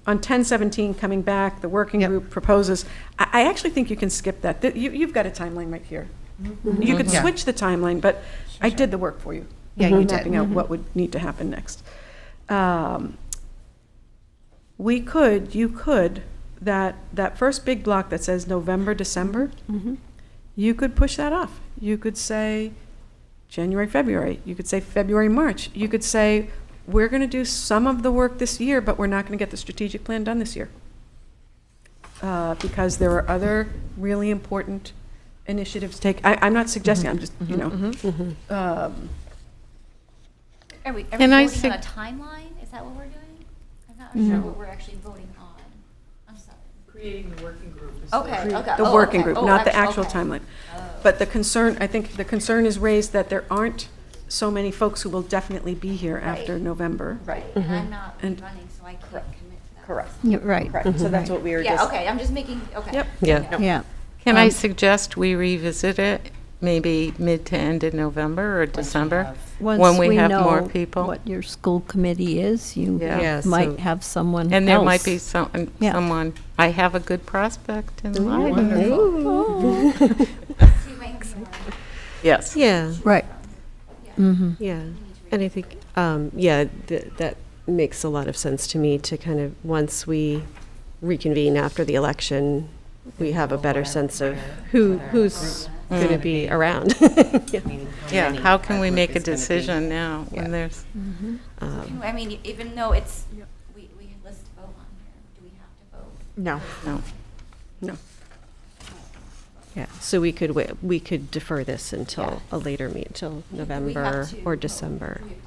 on 10/17 coming back, the working group proposes. I actually think you can skip that. You've got a timeline right here. You could Yeah. switch the timeline, but I did the work for you. Yeah, you did. Mapping out what would need to happen next. You could, that first big block that says November, December, you could push that off. You could say January, February. You could say February, March. You could say, we're going to do some of the work this year, but we're not going to get the strategic plan done this year. Because there are other really important initiatives to take. I'm not suggesting, I'm just, you know. Are we Can I voting on a sug- timeline? Is that what we're doing? I'm not sure what we're actually voting on. I'm sorry. Creating the working group. Okay, okay. The Oh, working okay. group, Oh, not the actual okay. timeline. But the concern, I think the concern is raised that there aren't so many folks who will definitely be here after Right. November. Right, and I'm not And- running, so I can't commit to that. Correct. Yeah, right. Correct. So that's what we were Yeah, just. okay, I'm just making, okay. Yep. Yeah. Yeah. Can I suggest we revisit it maybe mid to end of November or December? When Once we have more know people? what your school committee is, you Yeah. Yeah, might so- have someone And there might else. be Yeah. someone, I have a good prospect in mind. You may have more. Yes. Yeah, Right. Mm-hmm. yeah. And I think, that makes a lot of sense to me to kind of, once we reconvene after the election, we have a better sense of who's going to be around. Yeah, how can we make a decision now when there's, I mean, even though it's, we list to vote on here, do we have to vote? No. no. No. Yeah, so we could defer this until a later meet, until Do we November have to or vote? December. Do we have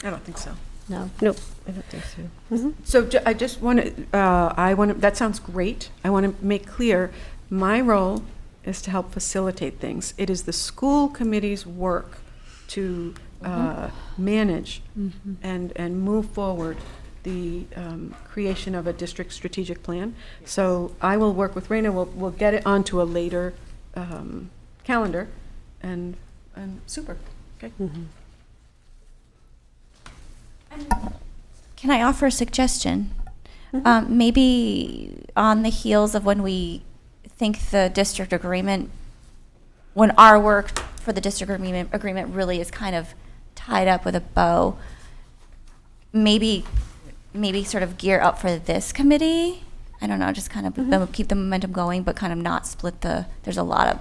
to- I don't think so. No. Nope, I don't think so. So I just want to, that sounds great. I want to make clear, my role is to help facilitate things. It is the school committee's work to manage and move forward the creation of a district strategic plan. So I will work with Raina, we'll get it onto a later calendar, and super, okay? Can I offer a suggestion? Maybe on the heels of when we think the district agreement, when our work for the district agreement really is kind of tied up with a bow, maybe sort of gear up for this committee. I don't know, just kind of keep the momentum going, but kind of not split there's a lot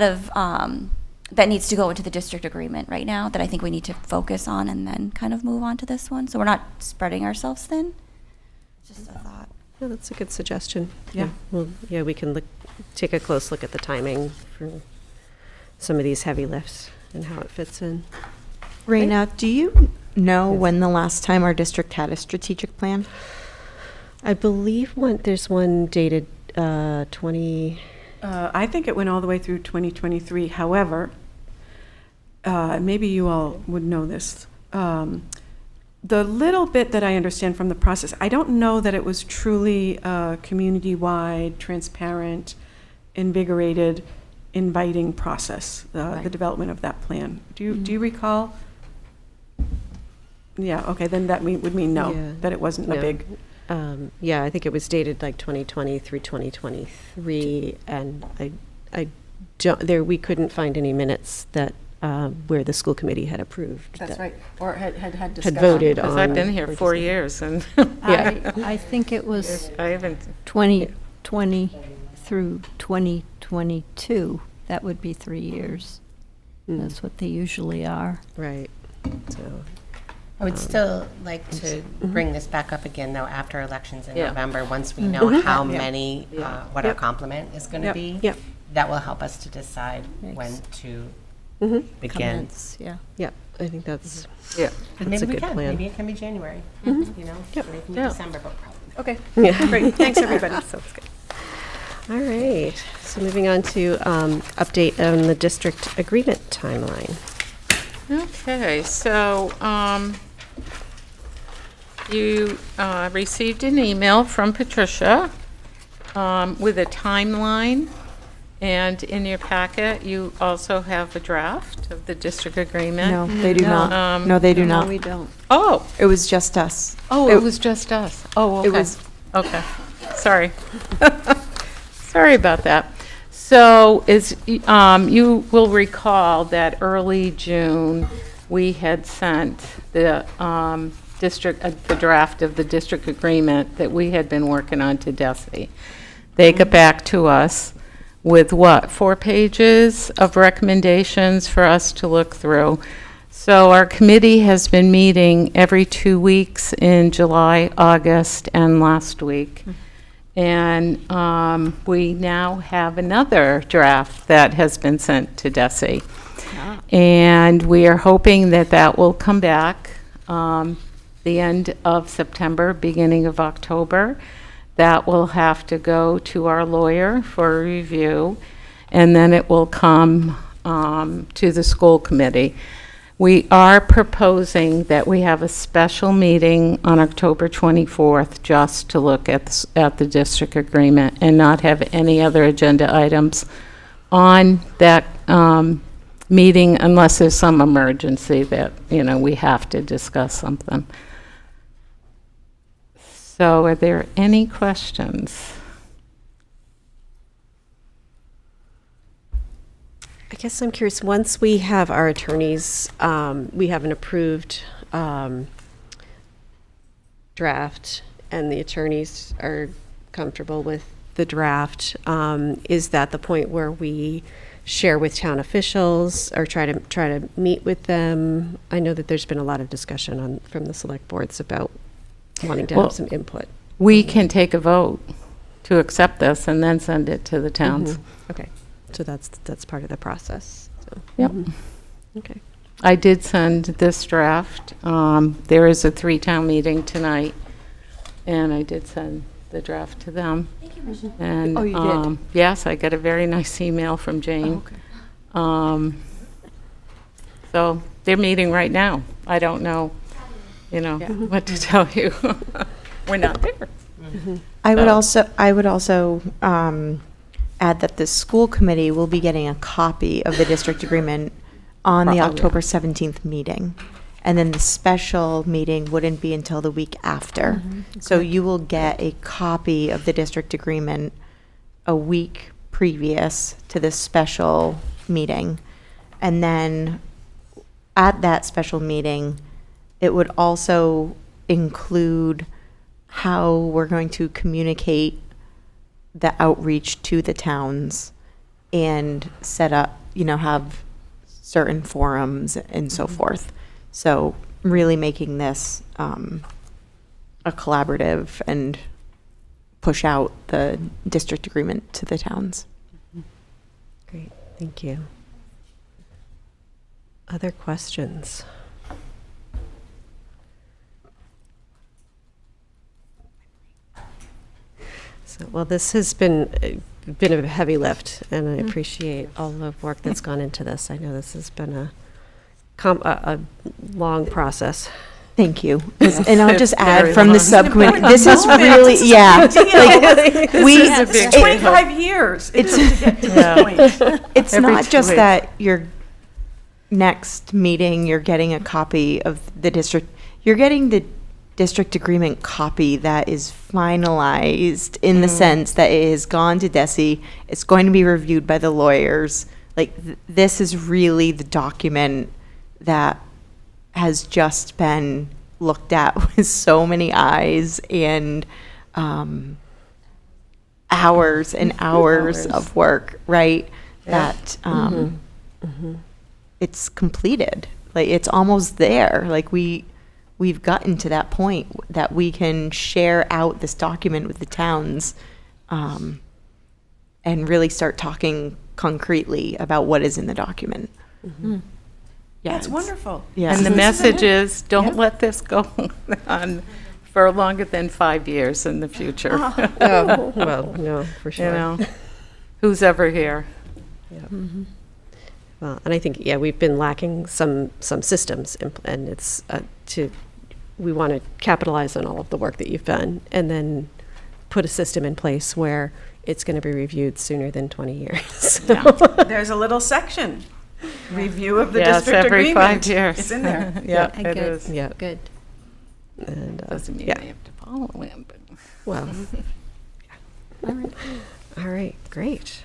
of that needs to go into the district agreement right now that I think we need to focus on and then kind of move on to this one. So we're not spreading ourselves thin. Just a thought. Yeah, that's a good suggestion. Yeah. Well, yeah, we can take a close look at the timing for some of these heavy lifts and how it fits in. Raina, do you know when the last time our district had a strategic plan? I believe there's one dated 20. I think it went all the way through 2023. However, maybe you all would know this. The little bit that I understand from the process, I don't know that it was truly a community-wide, transparent, invigorated, inviting process, the development of that plan. Do you recall? Yeah, okay, then that would mean no, Yeah. that it wasn't a No. big. Yeah, I think it was dated like 2020 through 2023, and I don't, we couldn't find any minutes that where the school committee had approved. That's that right, or had Had discussed. voted Because on. I've been here or 4 just- years and I think it was I haven't, 2020 through 2022. That would be 3 years. That's what they usually are. Right, so. I would still like to bring this back up again, though, after elections in Yeah. November, once we know how many, what our complement is going to Yep. be. Yep. That will help us to decide Makes when to Mhm. begin. Comments, yeah. Yeah, I think that's yeah. And That's maybe a we good can, plan. maybe it can be January, you know, Yep. maybe it can be Yeah. December, but probably. Okay, yeah. great, thanks, everybody. Sounds good. All right, so moving on to update on the district agreement timeline. Okay, so you received an email from Patricia with a timeline, and in your packet, you also have a draft of the district agreement. No, they do not. Um, No, they do No, not. we don't. Oh, It was just us. it was just us. Oh, okay. It was, Okay, sorry. Sorry about that. So you will recall that early June, we had sent the the draft of the district agreement that we had been working on to DESI. They got back to us with what, 4 pages of recommendations for us to look through. So our committee has been meeting every 2 weeks in July, August, and last week. And we now have another draft that has been sent to DESI. And we are hoping that that will come back the end of September, beginning of October. That will have to go to our lawyer for a review, and then it will come to the school committee. We are proposing that we have a special meeting on October 24th just to look at the district agreement and not have any other agenda items on that meeting unless there's some emergency that, we have to discuss something. So are there any questions? I guess I'm curious, once we have our attorneys, we have an approved draft, and the attorneys are comfortable with the draft, is that the point where we share with town officials or try to meet with them? I know that there's been a lot of discussion from the select boards about wanting to have some input. We can take a vote to accept this and then send it to the towns. Okay, so that's part of the process. So. Yep. Okay. I did send this draft. There is a 3-town meeting tonight, and I did send the draft to them. Thank you, Michelle. And Oh, you did? yes, I got a very nice email from Jane. So they're meeting right now. I don't know, what to tell you. We're not there. I would also add that the school committee will be getting a copy of the district agreement on the October 17th meeting. And then the special meeting wouldn't be until the week after. So you will get a copy of the district agreement a week previous to this special meeting. And then at that special meeting, it would also include how we're going to communicate the outreach to the towns and set up, have certain forums and so forth. So really making this a collaborative and push out the district agreement to the towns. Great, thank you. Other questions? So, well, this has been a heavy lift, and I appreciate all the work that's gone into this. I know this has been a long process. Thank you. And I'll just It's add very from the long. subcommittee, this is really, This is 25 years it took to get to this point. It's Every not 2 just weeks. that your next meeting, you're getting a copy of the district, you're getting the district agreement copy that is finalized in the sense that it has gone to DESI, it's going to be reviewed by the lawyers. Like, this is really the document that has just been looked at with so many eyes and hours and hours of work, right? That it's completed. Like, it's almost there. Like, we've gotten to that point that we can share out this document with the towns and really start talking concretely about what is in the document. Yeah, it's wonderful. Yeah. And the Isn't message it? is, don't Yeah. let this go on for longer than 5 years in the future. Oh, well, no, for sure. Who's ever here? Well, and I think, we've been lacking some systems, and it's we want to capitalize on all of the work that you've done, and then put a system in place where it's going to be reviewed sooner than 20 years. There's a little section, review of the Yes, district every agreement. 5 years. It's in there. Yeah, Yeah. it is. Yeah. Good. And, Doesn't mean they have to follow it, but. well, all right, great.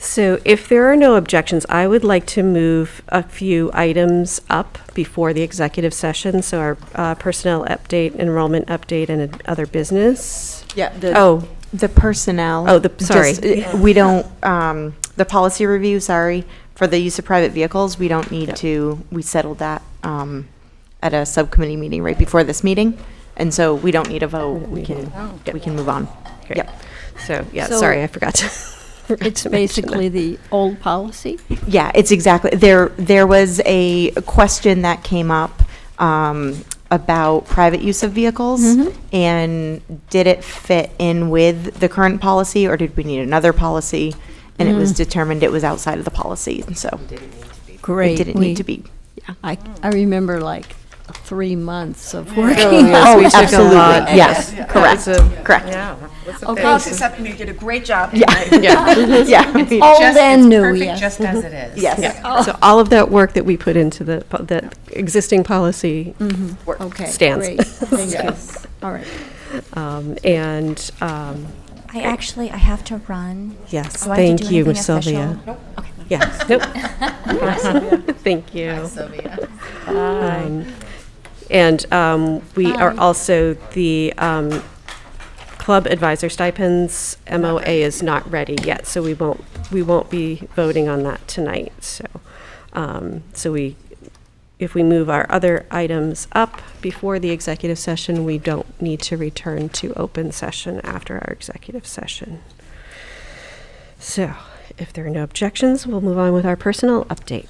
So if there are no objections, I would like to move a few items up before the executive session. So our personnel update, enrollment update, and other business. Yeah. Oh, The personnel. Oh, sorry. We don't, the policy review, sorry, for the use of private vehicles, we don't need to, we settled that at a subcommittee meeting right before this meeting. And so we don't need a vote. We can move on. great. Yep. So, yeah, So- sorry, I forgot to. It's basically the old policy? Yeah, it's exactly, there was a question that came up about private use of vehicles, and did it fit in with the current policy, or did we need another policy? And it was determined it was outside of the policy, and so Great. it didn't need to be. I remember like 3 months of Oh, working. yes, we took a absolutely. lot. Yes, That correct, was a- correct. Yeah. Okay. Policy subcommittee did a great job Yeah. tonight. Yeah. Old Just- and it's new, perfect yes. just as it is. Yes. So all of that work that we put into the existing policy Okay, stands. great. Thank you. All right. I have to run. Yes, Do I have to thank do you, anything Miss Sylvia. official? Yes, nope. Thank you. Sylvia. And we are also, the club advisor stipends, MOA is not ready yet, so we won't be voting on that tonight. So, if we move our other items up before the executive session, we don't need to return to open session after our executive session. So, if there are no objections, we'll move on with our personnel update.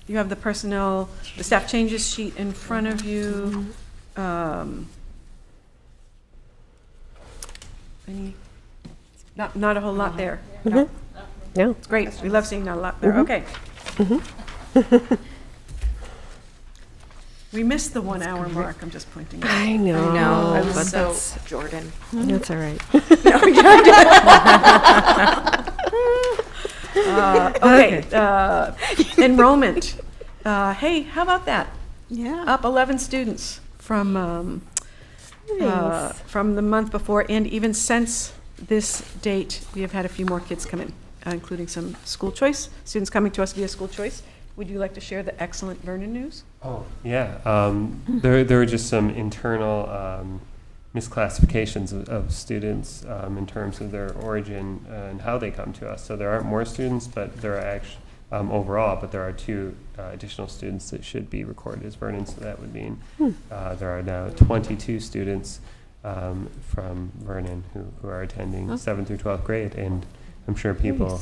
You have the personnel, the staff changes sheet in front of you. Not a whole lot there. No, No? it's great. We love seeing not a lot there. Okay. We missed the 1 hour mark, I'm just pointing out. I know. No, but so that's, Jordan. that's all right. Okay, enrollment. Hey, how about that? Yeah. Up 11 students from the month before, and even since this date, we have had a few more kids come in, including some school choice, students coming to us via school choice. Would you like to share the excellent Vernon news? Oh, yeah. There were just some internal misclassifications of students in terms of their origin and how they come to us. So there aren't more students, but there are actually, overall, but there are 2 additional students that should be recorded as Vernon. So that would mean there are now 22 students from Vernon who are attending 7th through 12th grade. And I'm sure people,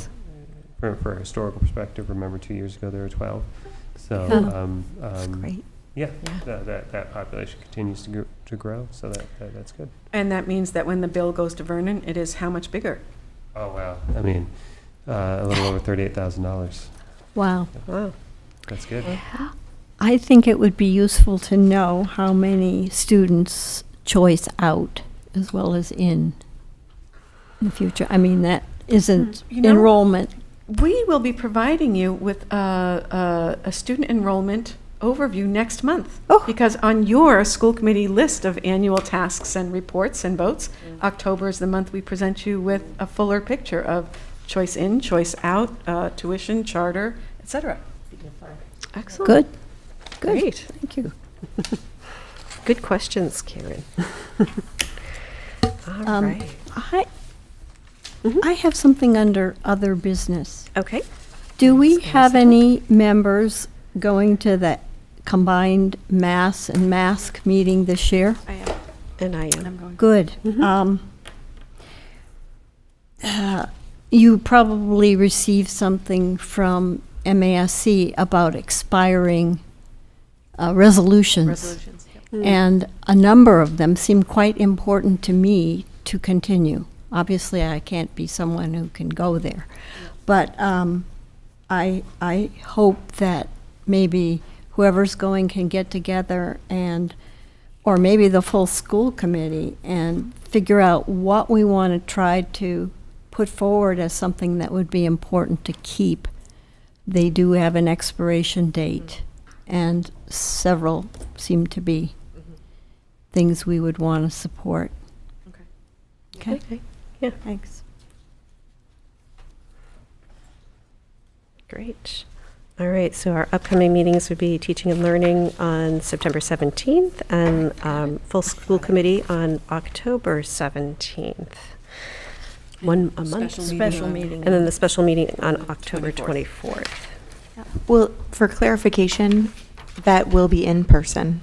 for a historical perspective, remember 2 years ago there were 12. So Great. yeah, that population continues to grow, so that's good. And that means that when the bill goes to Vernon, it is how much bigger? Oh, wow. I mean, a little over $38,000. Wow. Wow. That's good. I think it would be useful to know how many students choice out as well as in the future. I mean, that isn't You know- enrollment. We will be providing you with a student enrollment overview next month. Oh. Because on your school committee list of annual tasks and reports and votes, October is the month we present you with a fuller picture of choice in, choice out, tuition, charter, et cetera. Excellent. Good. Good. Great. Thank you. Good questions, Karen. All Um, right. I have something under other business. Okay. Do we have any members going to the combined mass and mask meeting this year? I am. And I am. I'm going. Good. You probably received something from MASC about expiring resolutions. Resolutions, yep. And a number of them seem quite important to me to continue. Obviously, I can't be someone who can go there. But I hope that maybe whoever's going can get together and, or maybe the full school committee, and figure out what we want to try to put forward as something that would be important to keep. They do have an expiration date, and several seem to be things we would want to support. Okay. Okay, Okay. Yeah. thanks. Great. All right, so our upcoming meetings would be Teaching and Learning on September 17th and full school committee on October 17th. A month. Special meeting. And then the special meeting on October 24th. Well, for clarification, that will be in person,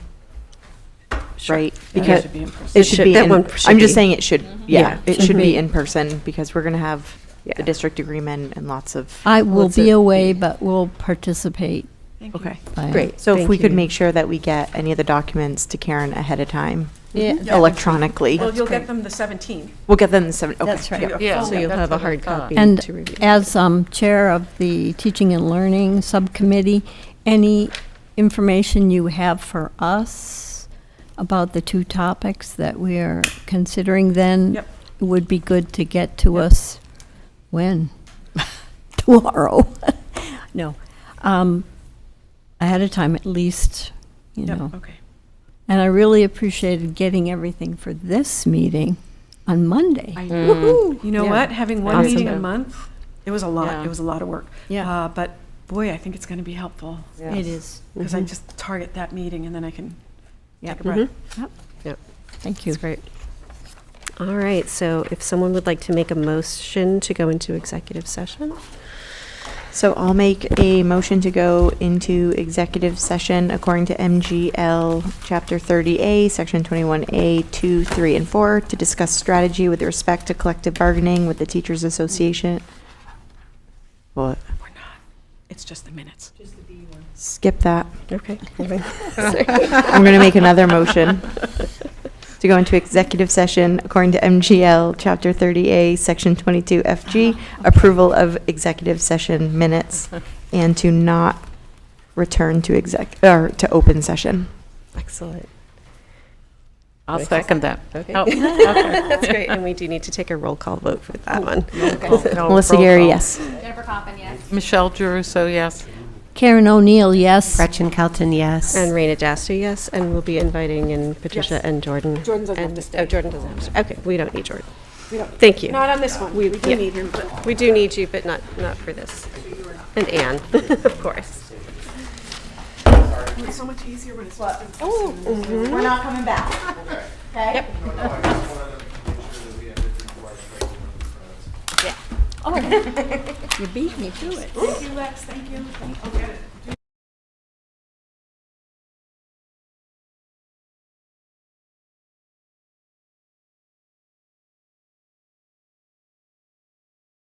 right? Because should be in person. it should be. That one should I'm just be. saying it should. Yeah, it should be be. in person because we're going to have Yeah. the district agreement and lots of. I will What's be it away, be? but will participate. Thank you. Okay. by- Great. So if Thank we could you. make sure that we get any of the documents to Karen ahead of time, Yeah, electronically. Well, you'll get them the 17th. We'll get them the 7th. Okay. That's right. Yeah, So you'll that's have a what I hard thought. copy And to review. as chair of the Teaching and Learning Subcommittee, any information you have for us about the two topics that we are considering then Yep. would be good to get to us when? Tomorrow. No. Ahead of time, at least, you Yep, know. okay. And I really appreciated getting everything for this meeting on Monday. You know Yeah. what? Having one Awesome. meeting a month, it was a lot. Yeah. It was a lot of work. Yeah. But boy, I think it's going to be helpful It is. because I just target that meeting and then I can Yeah. take a breath. Yep. Thank you. That's great. All right, so if someone would like to make a motion to go into executive session. So I'll make a motion to go into executive session according to MGL Chapter 30A, Section 21A, 2, 3, and 4 to discuss strategy with respect to collective bargaining with the Teachers Association. What? We're not. It's just the minutes. Skip that. Okay. I'm going to make another motion to go into executive session according to MGL Chapter 30A, Section 22FG, approval of executive session minutes, and to not return to to open session. Excellent. I'll second that. Okay. Oh, okay. That's great, and we do need to take a roll call vote for that one. No, Melissa roll Gary, call. yes. Jennifer Coffin, yes. Michelle Geruso, yes. Karen O'Neill, yes. Gretchen Kelton, yes. And Raina Jastu, yes, and we'll be inviting in Patricia Yes. and Jordan. Jordan doesn't have And- to stay. Oh, Jordan doesn't have to, stay. Okay, we don't need Jordan. We don't- Thank you. Not on this one. We do yeah. need him, but We do need you, but not for this. And Anne, of course. it's so much easier when it's just. We're not coming back. Okay? Oh, you beat me to it. Thank you, Lex. Thank you. I'll get it.